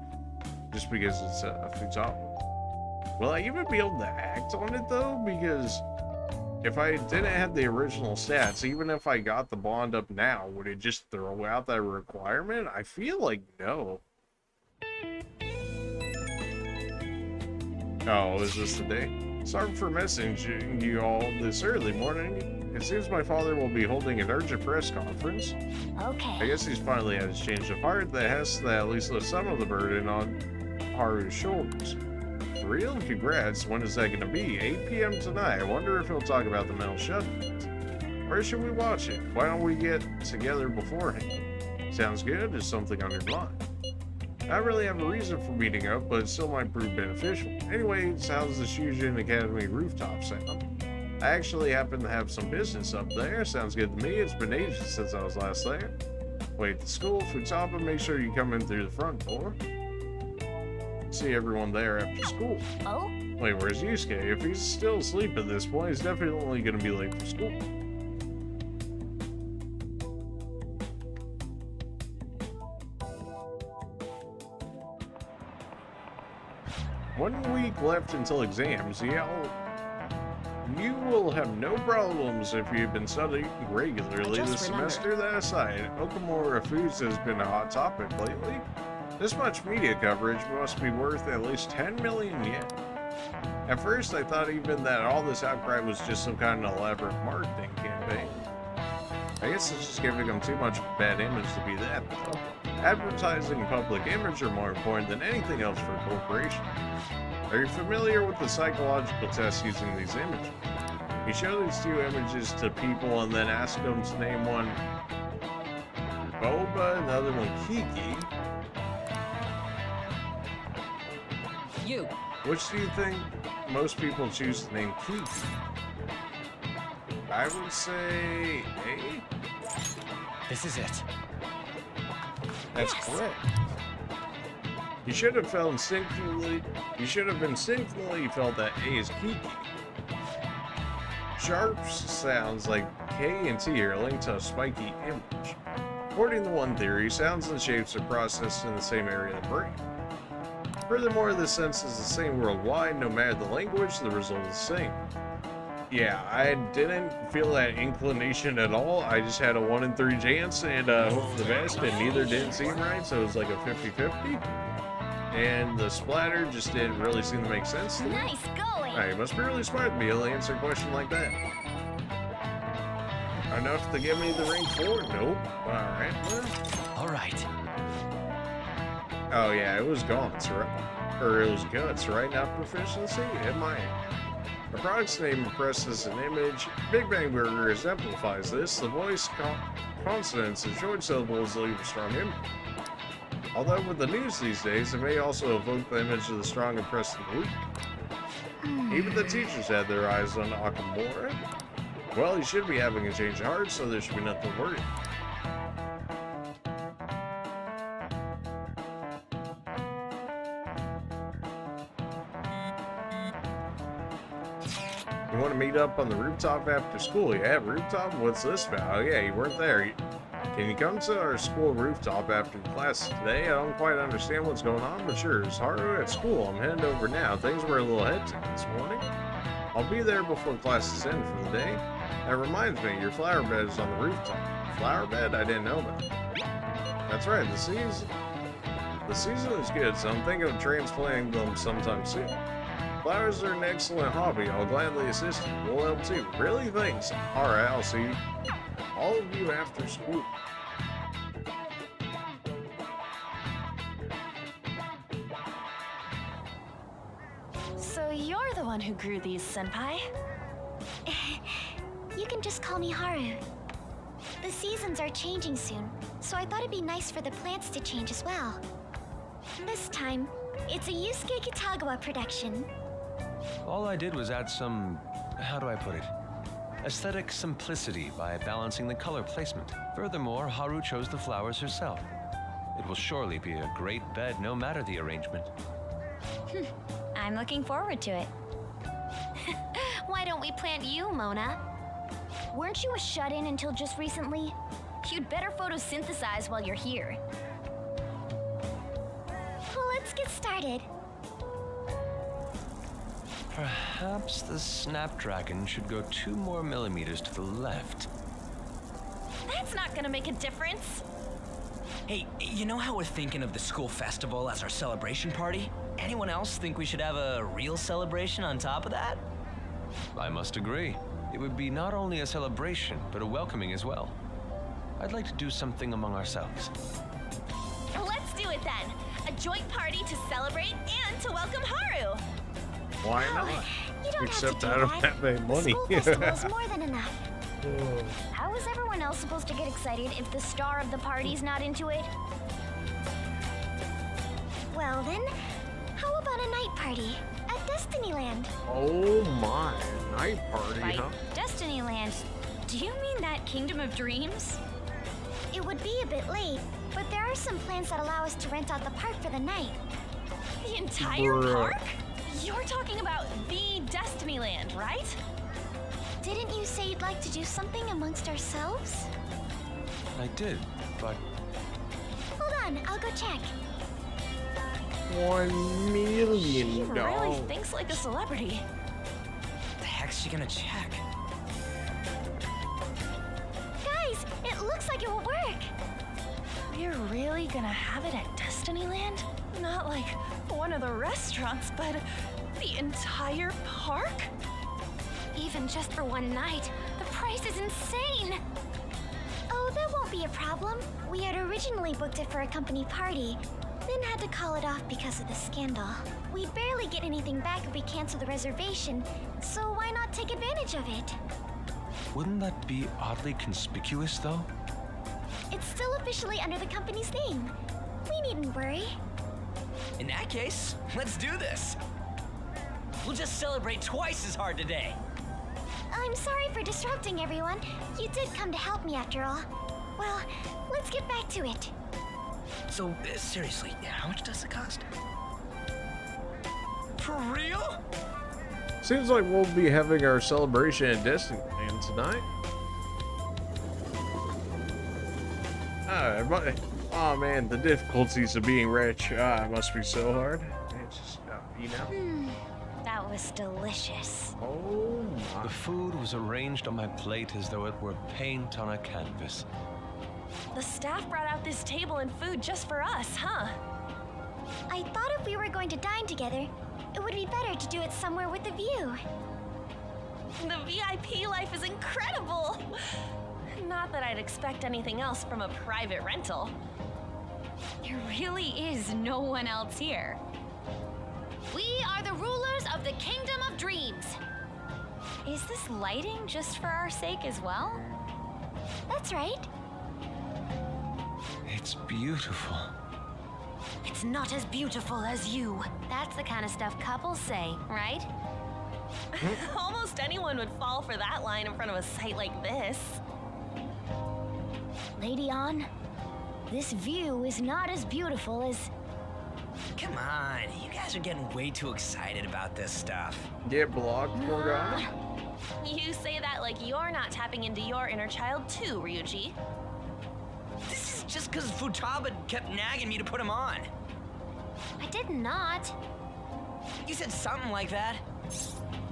Just because it's a Futaba. Will I even be able to act on it though? Because if I didn't have the original stats, even if I got the bond up now, would it just throw out that requirement? I feel like no. Oh, is this the day? Sorry for messaging you all this early morning. It seems my father will be holding an urgent press conference. Okay. I guess he's finally had his change of heart that has to at least lift some of the burden on Haru's shoulders. For real? Congrats. When is that going to be? 8 p.m. tonight. I wonder if he'll talk about the mental shutdown. Where should we watch it? Why don't we get together beforehand? Sounds good? Is something on your mind? I don't really have a reason for meeting up, but it still might prove beneficial. Anyways, how's the Shujin Academy rooftop sound? I actually happen to have some business up there. Sounds good to me. It's been ages since I was last there. Wait, the school, Futaba, make sure you come in through the front door. See everyone there after school. Oh? Wait, where's Yusuke? If he's still asleep at this point, he's definitely gonna be late for school. One week left until exams. Yeah, you will have no problems if you've been studying regularly this semester. That aside, Okamura Foods has been a hot topic lately. This much media coverage must be worth at least 10 million yen. At first, I thought even that all this outcry was just some kind of elaborate marketing campaign. I guess it's just giving them too much of a bad image to be that, though. Advertising and public image are more important than anything else for a corporation. Are you familiar with the psychological tests using these images? You show these 2 images to people and then ask them to name one Boba, another one Kiki. You. Which do you think most people choose to name Kiki? I would say A. This is it. That's correct. You should have felt instinctively. You should have instinctively felt that A is Kiki. Sharps sounds like K and T are linked to a spiky image. According to one theory, sounds and shapes are processed in the same area of the brain. Furthermore, this sense is the same worldwide. No matter the language, the result is the same. Yeah, I didn't feel that inclination at all. I just had a 1 in 3 chance and hope for the best, and neither didn't seem right, so it was like a 50-50. And the splatter just didn't really seem to make sense to me. Nice going. Hey, you must be really smart to be able to answer a question like that. Enough to give me the ring 4? Nope. Alright, well. Alright. Oh yeah, it was Gaunt's, right? Or it was Guts, right? Not proficiency? It might. The product's name impresses an image. Big Bang Burger exemplifies this. The voice, consonants, and short syllables leave a strong image. Although with the news these days, it may also evoke the image of the strong impressed and the weak. Even the teachers had their eyes on Okamura. Well, he should be having a change of heart, so there should be nothing to worry. You want to meet up on the rooftop after school? Yeah, rooftop? What's this about? Oh yeah, you weren't there. Can you come to our school rooftop after class today? I don't quite understand what's going on, but sure. It's Haru at school. I'm heading over now. Things were a little hectic this morning. I'll be there before class is in for the day. That reminds me, your flower bed is on the rooftop. Flower bed? I didn't know that. That's right, the season is good, so I'm thinking of transplanting them sometime soon. Flowers are an excellent hobby. I'll gladly assist you. We'll help too. Really? Thanks. Alright, I'll see all of you after school. So you're the one who grew these, Senpai? You can just call me Haru. The seasons are changing soon, so I thought it'd be nice for the plants to change as well. This time, it's a Yusuke Kitagawa production. All I did was add some, how do I put it? Aesthetic simplicity by balancing the color placement. Furthermore, Haru chose the flowers herself. It will surely be a great bed no matter the arrangement. I'm looking forward to it. Why don't we plant you, Mona? Weren't you a shut-in until just recently? You'd better photosynthesize while you're here. Well, let's get started. Perhaps the Snapdragon should go 2 more millimeters to the left. That's not gonna make a difference. Hey, you know how we're thinking of the school festival as our celebration party? Anyone else think we should have a real celebration on top of that? I must agree. It would be not only a celebration, but a welcoming as well. I'd like to do something among ourselves. Let's do it then. A joint party to celebrate and to welcome Haru. Why not? You don't Except have I to do don't that. have any money. The school festival's more than enough. How is everyone else supposed to get excited if the star of the party's not into it? Well then, how about a night party at Destinyland? Oh my, night party, Right, huh? Destinyland. Do you mean that Kingdom of Dreams? It would be a bit late, but there are some plans that allow us to rent out the park for the night. The entire Bruh. park? You're talking about the Destinyland, right? Didn't you say you'd like to do something amongst ourselves? I did, but Hold on, I'll go check. $1 million. He really thinks like a celebrity. The heck's she gonna check? Guys, it looks like it will work. We're really gonna have it at Destinyland? Not like one of the restaurants, but the entire park? Even just for one night, the price is insane. Oh, that won't be a problem. We had originally booked it for a company party, then had to call it off because of the scandal. We'd barely get anything back if we cancel the reservation, so why not take advantage of it? wouldn't that be oddly conspicuous, though? It's still officially under the company's name. We needn't worry. In that case, let's do this. We'll just celebrate twice as hard today. I'm sorry for disrupting everyone. You did come to help me after all. Well, let's get back to it. So, seriously, how much does it cost? For real? Seems like we'll be having our celebration at Destinyland tonight. Oh man, the difficulties of being rich. It must be so hard. It's just, you know. That was delicious. Oh my. The food was arranged on my plate as though it were paint on a canvas. The staff brought out this table and food just for us, huh? I thought if we were going to dine together, it would be better to do it somewhere with a view. The VIP life is incredible! Not that I'd expect anything else from a private rental. There really is no one else here. We are the rulers of the Kingdom of Dreams. Is this lighting just for our sake as well? That's right. It's beautiful. It's not as beautiful as you. That's the kind of stuff couples say, right? Almost anyone would fall for that line in front of a site like this. Lady On, this view is not as beautiful as... Come on, you guys are getting way too excited about this stuff. Get blocked, poor guy. You say that like you're not tapping into your inner child too, Ryuji. This is just because Futaba kept nagging me to put him on. I did not. You said something like that.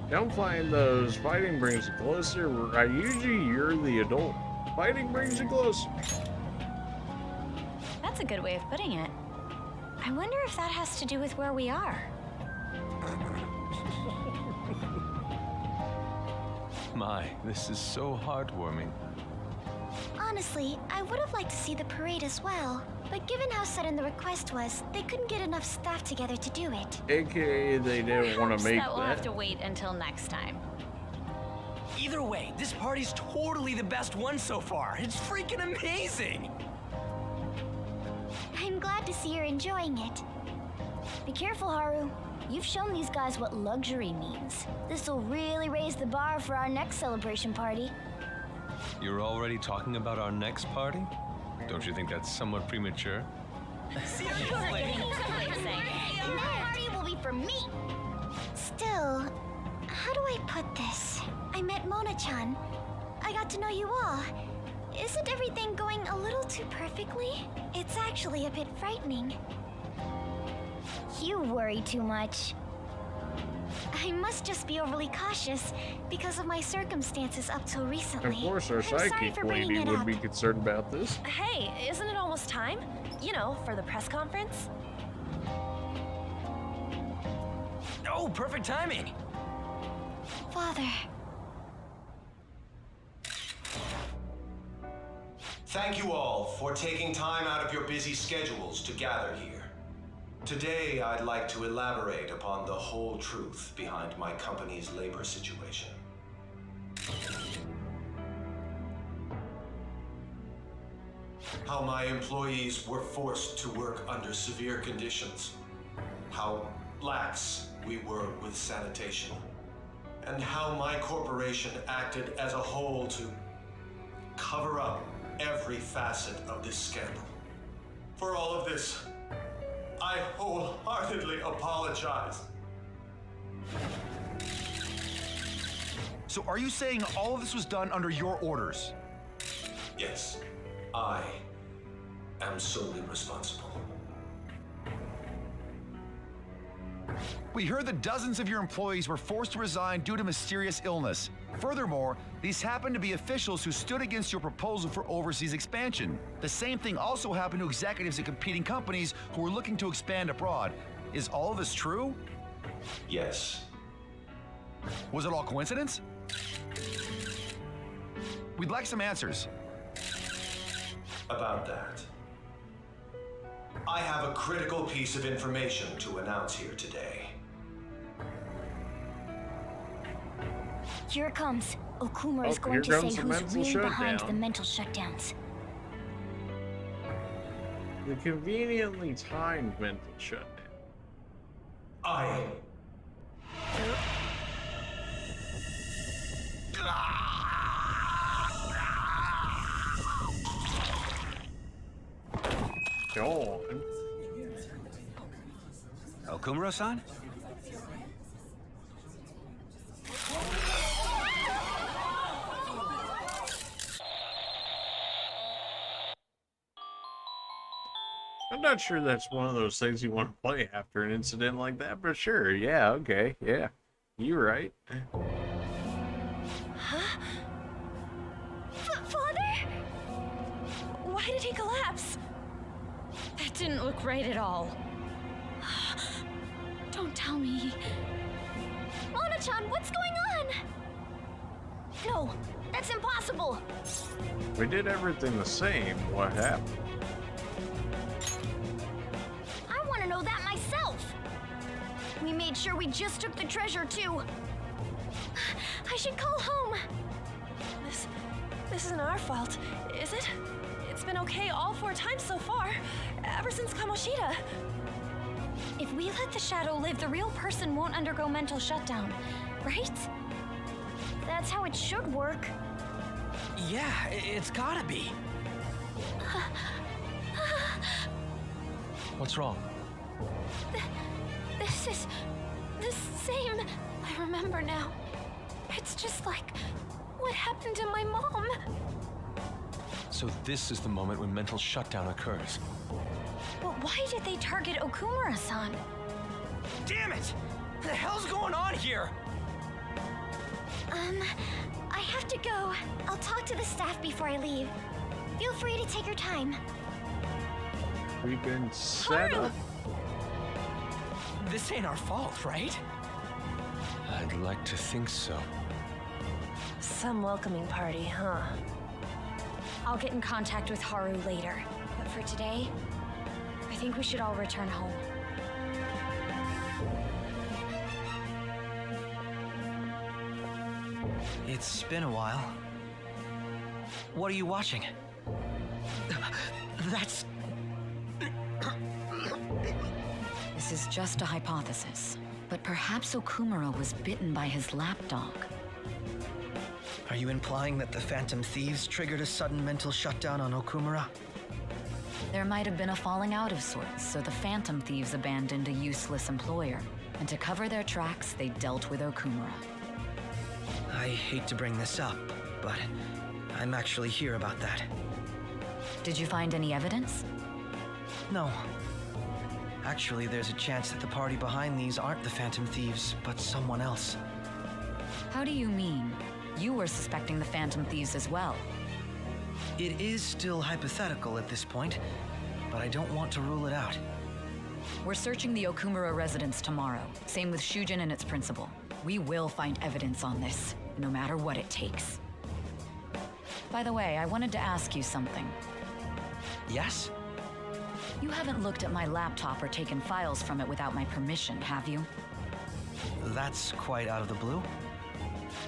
Don't find those. Fighting brings you closer. Usually you're the adult. Fighting brings you closer. That's a good way of putting it. I wonder if that has to do with where we are. My, this is so heartwarming. Honestly, I would have liked to see the parade as well. But given how sudden the request was, they couldn't get enough staff together to do it. AKA they didn't want to make that. We'll have to that. wait until next time. Either way, this party's totally the best one so far. It's freaking amazing! I'm glad to see you're enjoying it. Be careful, Haru. You've shown these guys what luxury means. This'll really raise the bar for our next celebration party. You're already talking about our next party? Don't you think that's somewhat premature? Seriously. And that party will be for me. Still, how do I put this? I met Mona-chan. I got to know you all. Isn't everything going a little too perfectly? It's actually a bit frightening. You worry too much. I must just be overly cautious because of my circumstances up till recently. Of course, our I'm sorry psychic for bringing lady it would up. be concerned about this. Hey, isn't it almost time? You know, for the press conference? Oh, perfect timing! Father. Thank you all for taking time out of your busy schedules to gather here. Today, I'd like to elaborate upon the whole truth behind my company's labor situation. How my employees were forced to work under severe conditions. How lax we were with sanitation. And how my corporation acted as a whole to cover up every facet of this scandal. For all of this, I wholeheartedly apologize. So are you saying all of this was done under your orders? Yes, I am solely responsible. We heard that dozens of your employees were forced to resign due to mysterious illness. Furthermore, these happened to be officials who stood against your proposal for overseas expansion. The same thing also happened to executives at competing companies who were looking to expand abroad. Is all of this true? Yes. Was it all coincidence? We'd like some answers. About that, I have a critical piece of information to announce here today. Here it comes. Okumura is Oh, going here to say comes the who's mental really behind shutdown. the mental shutdowns. The conveniently timed mental shutdown. I... Go on. Okumura-san? I'm not sure that's one of those things you want to play after an incident like that, but sure, yeah, okay, yeah. You're right. Huh? Father? Why did he collapse? That didn't look right at all. Don't tell me. Mona-chan, what's going on? No, that's impossible. We did everything the same. What happened? I want to know that myself. We made sure we just took the treasure, too. I should call home. This isn't our fault, is it? It's been okay all 4 times so far, ever since Kamoshida. If we let the shadow live, the real person won't undergo mental shutdown, right? That's how it should work. Yeah, it's gotta be. What's wrong? This is the same. I remember now. It's just like what happened to my mom. So this is the moment when mental shutdown occurs. But why did they target Okumura-san? Damn it! What the hell's going on here? I have to go. I'll talk to the staff before I leave. Feel free to take your time. We've been set up. This ain't our fault, right? I'd like to think so. Some welcoming party, huh? I'll get in contact with Haru later. But for today, I think we should all return home. It's been a while. What are you watching? That's... This is just a hypothesis, but perhaps Okumura was bitten by his lapdog. Are you implying that the Phantom Thieves triggered a sudden mental shutdown on Okumura? There might have been a falling out of sorts, so the Phantom Thieves abandoned a useless employer. And to cover their tracks, they dealt with Okumura. I hate to bring this up, but I'm actually here about that. Did you find any evidence? No. Actually, there's a chance that the party behind these aren't the Phantom Thieves, but someone else. How do you mean? You were suspecting the Phantom Thieves as well. It is still hypothetical at this point, but I don't want to rule it out. We're searching the Okumura residence tomorrow. Same with Shujin and its principal. We will find evidence on this, no matter what it takes. By the way, I wanted to ask you something. Yes? You haven't looked at my laptop or taken files from it without my permission, have you? That's quite out of the blue.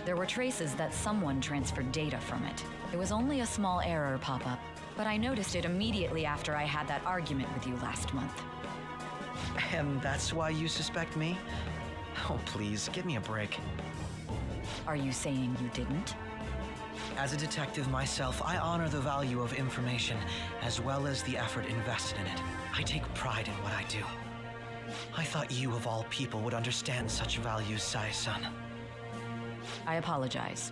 There were traces that someone transferred data from it. It was only a small error pop-up, but I noticed it immediately after I had that argument with you last month. And that's why you suspect me? Oh, please, give me a break. Are you saying you didn't? As a detective myself, I honor the value of information, as well as the effort invested in it. I take pride in what I do. I thought you, of all people, would understand such values, Sai-san. I apologize.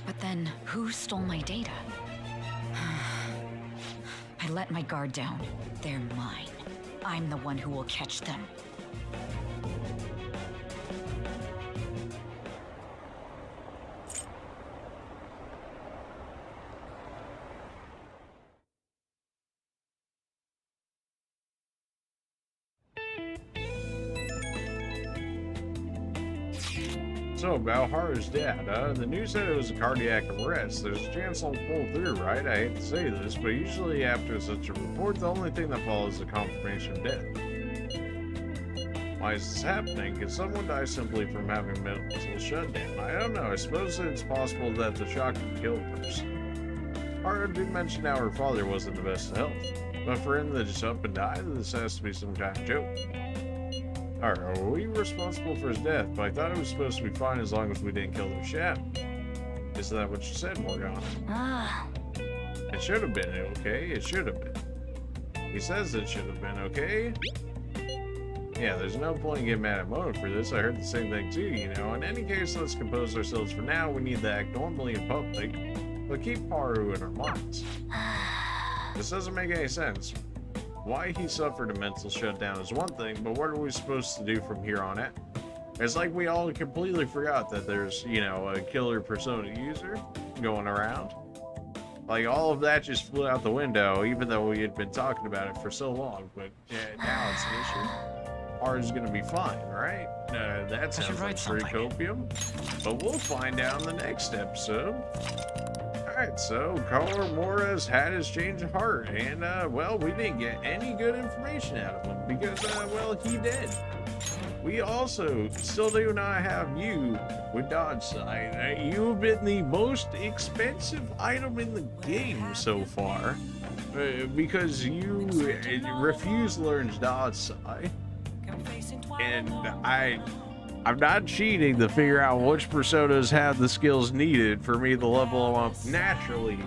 But then, who stole my data? I let my guard down. They're mine. I'm the one who will catch them. So, about Haru's dad, the news said it was a cardiac arrest. There's a chance I'll pull through, right? I hate to say this, but usually after such a report, the only thing that follows is a confirmation of death. Why is this happening? Could someone die simply from having mental shutdown? I don't know. I suppose it's possible that the shock could kill a person. Haru did mention how her father wasn't the best of health, but for him to just up and die, this has to be some kind of joke. Alright, are we responsible for his death? But I thought it was supposed to be fine as long as we didn't kill their chef. Isn't that what you said, Morgana? It should have been, okay? It should have been. He says it should have been, okay? Yeah, there's no point in getting mad at Mona for this. I heard the same thing too, you know. In any case, let's compose ourselves for now. We need to act normally in public, but keep Haru in our minds. This doesn't make any sense. Why he suffered a mental shutdown is one thing, but what are we supposed to do from here on out? It's like we all completely forgot that there's, you know, a killer persona user going around. Like, all of that just flew out the window, even though we had been talking about it for so long, but yeah, now it's an issue. Haru's gonna be fine, right? That sounds like free copium, but we'll find out in the next episode. Alright, so Kawamura's had his change of heart, and, well, we didn't get any good information out of him, because, well, he did. We also still do not have you with Dodge Side. You've been the most expensive item in the game so far, because you refuse to learn Dodge Side, and I'm not cheating to figure out which personas have the skills needed for me to level them up naturally,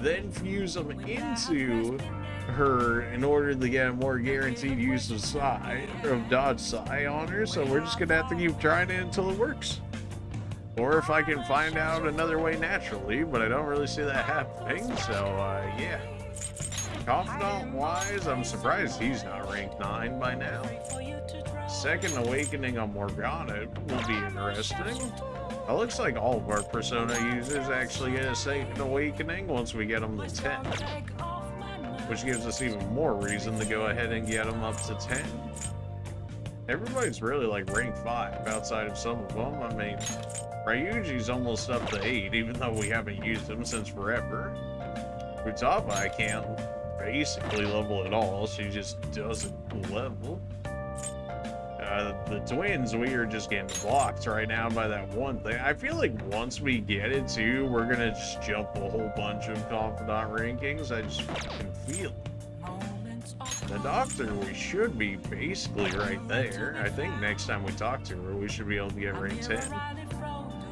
then fuse them into her in order to get a more guaranteed use of Dodge Psi on her. So we're just gonna have to keep trying it until it works. Or if I can find out another way naturally, but I don't really see that happening, so yeah. Confidant-wise, I'm surprised he's not rank 9 by now. Second Awakening on Morgana will be interesting. It looks like all of our Persona users actually get a Second Awakening once we get them to 10. Which gives us even more reason to go ahead and get them up to 10. Everybody's really like rank 5 outside of some of them. I mean, Ryuji's almost up to 8, even though we haven't used him since forever. Futaba I can't basically level at all. She just doesn't level. The twins, we are just getting blocked right now by that one thing. I feel like once we get it too, we're gonna just jump a whole bunch of confidant rankings. I just can feel it. The doctor, we should be basically right there. I think next time we talk to her, we should be able to get rank 10.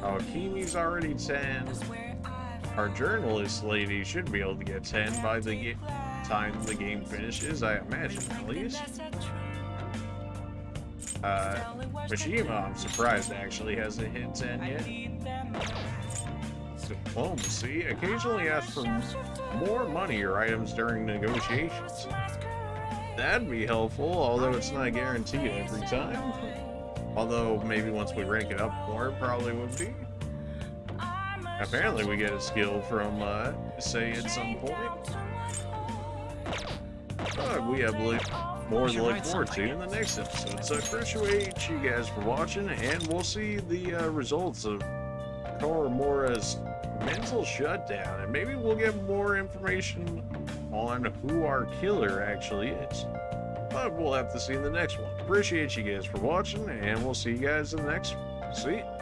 Oh, Kimi's already 10. Our journalist lady should be able to get 10 by the time the game finishes, I imagine, at least. Mishima, I'm surprised actually hasn't hit 10 yet. Diplomacy occasionally asks for more money or items during negotiations. That'd be helpful, although it's not guaranteed every time. Although maybe once we rank it up more, it probably would be. Apparently we get a skill from Say at some point. But we have more to look forward to in the next episode. So I appreciate you guys for watching, and we'll see the results of Koromura's mental shutdown, and maybe we'll get more information on who our killer actually is. But we'll have to see in the next one. Appreciate you guys for watching, and we'll see you guys in the next one. See ya.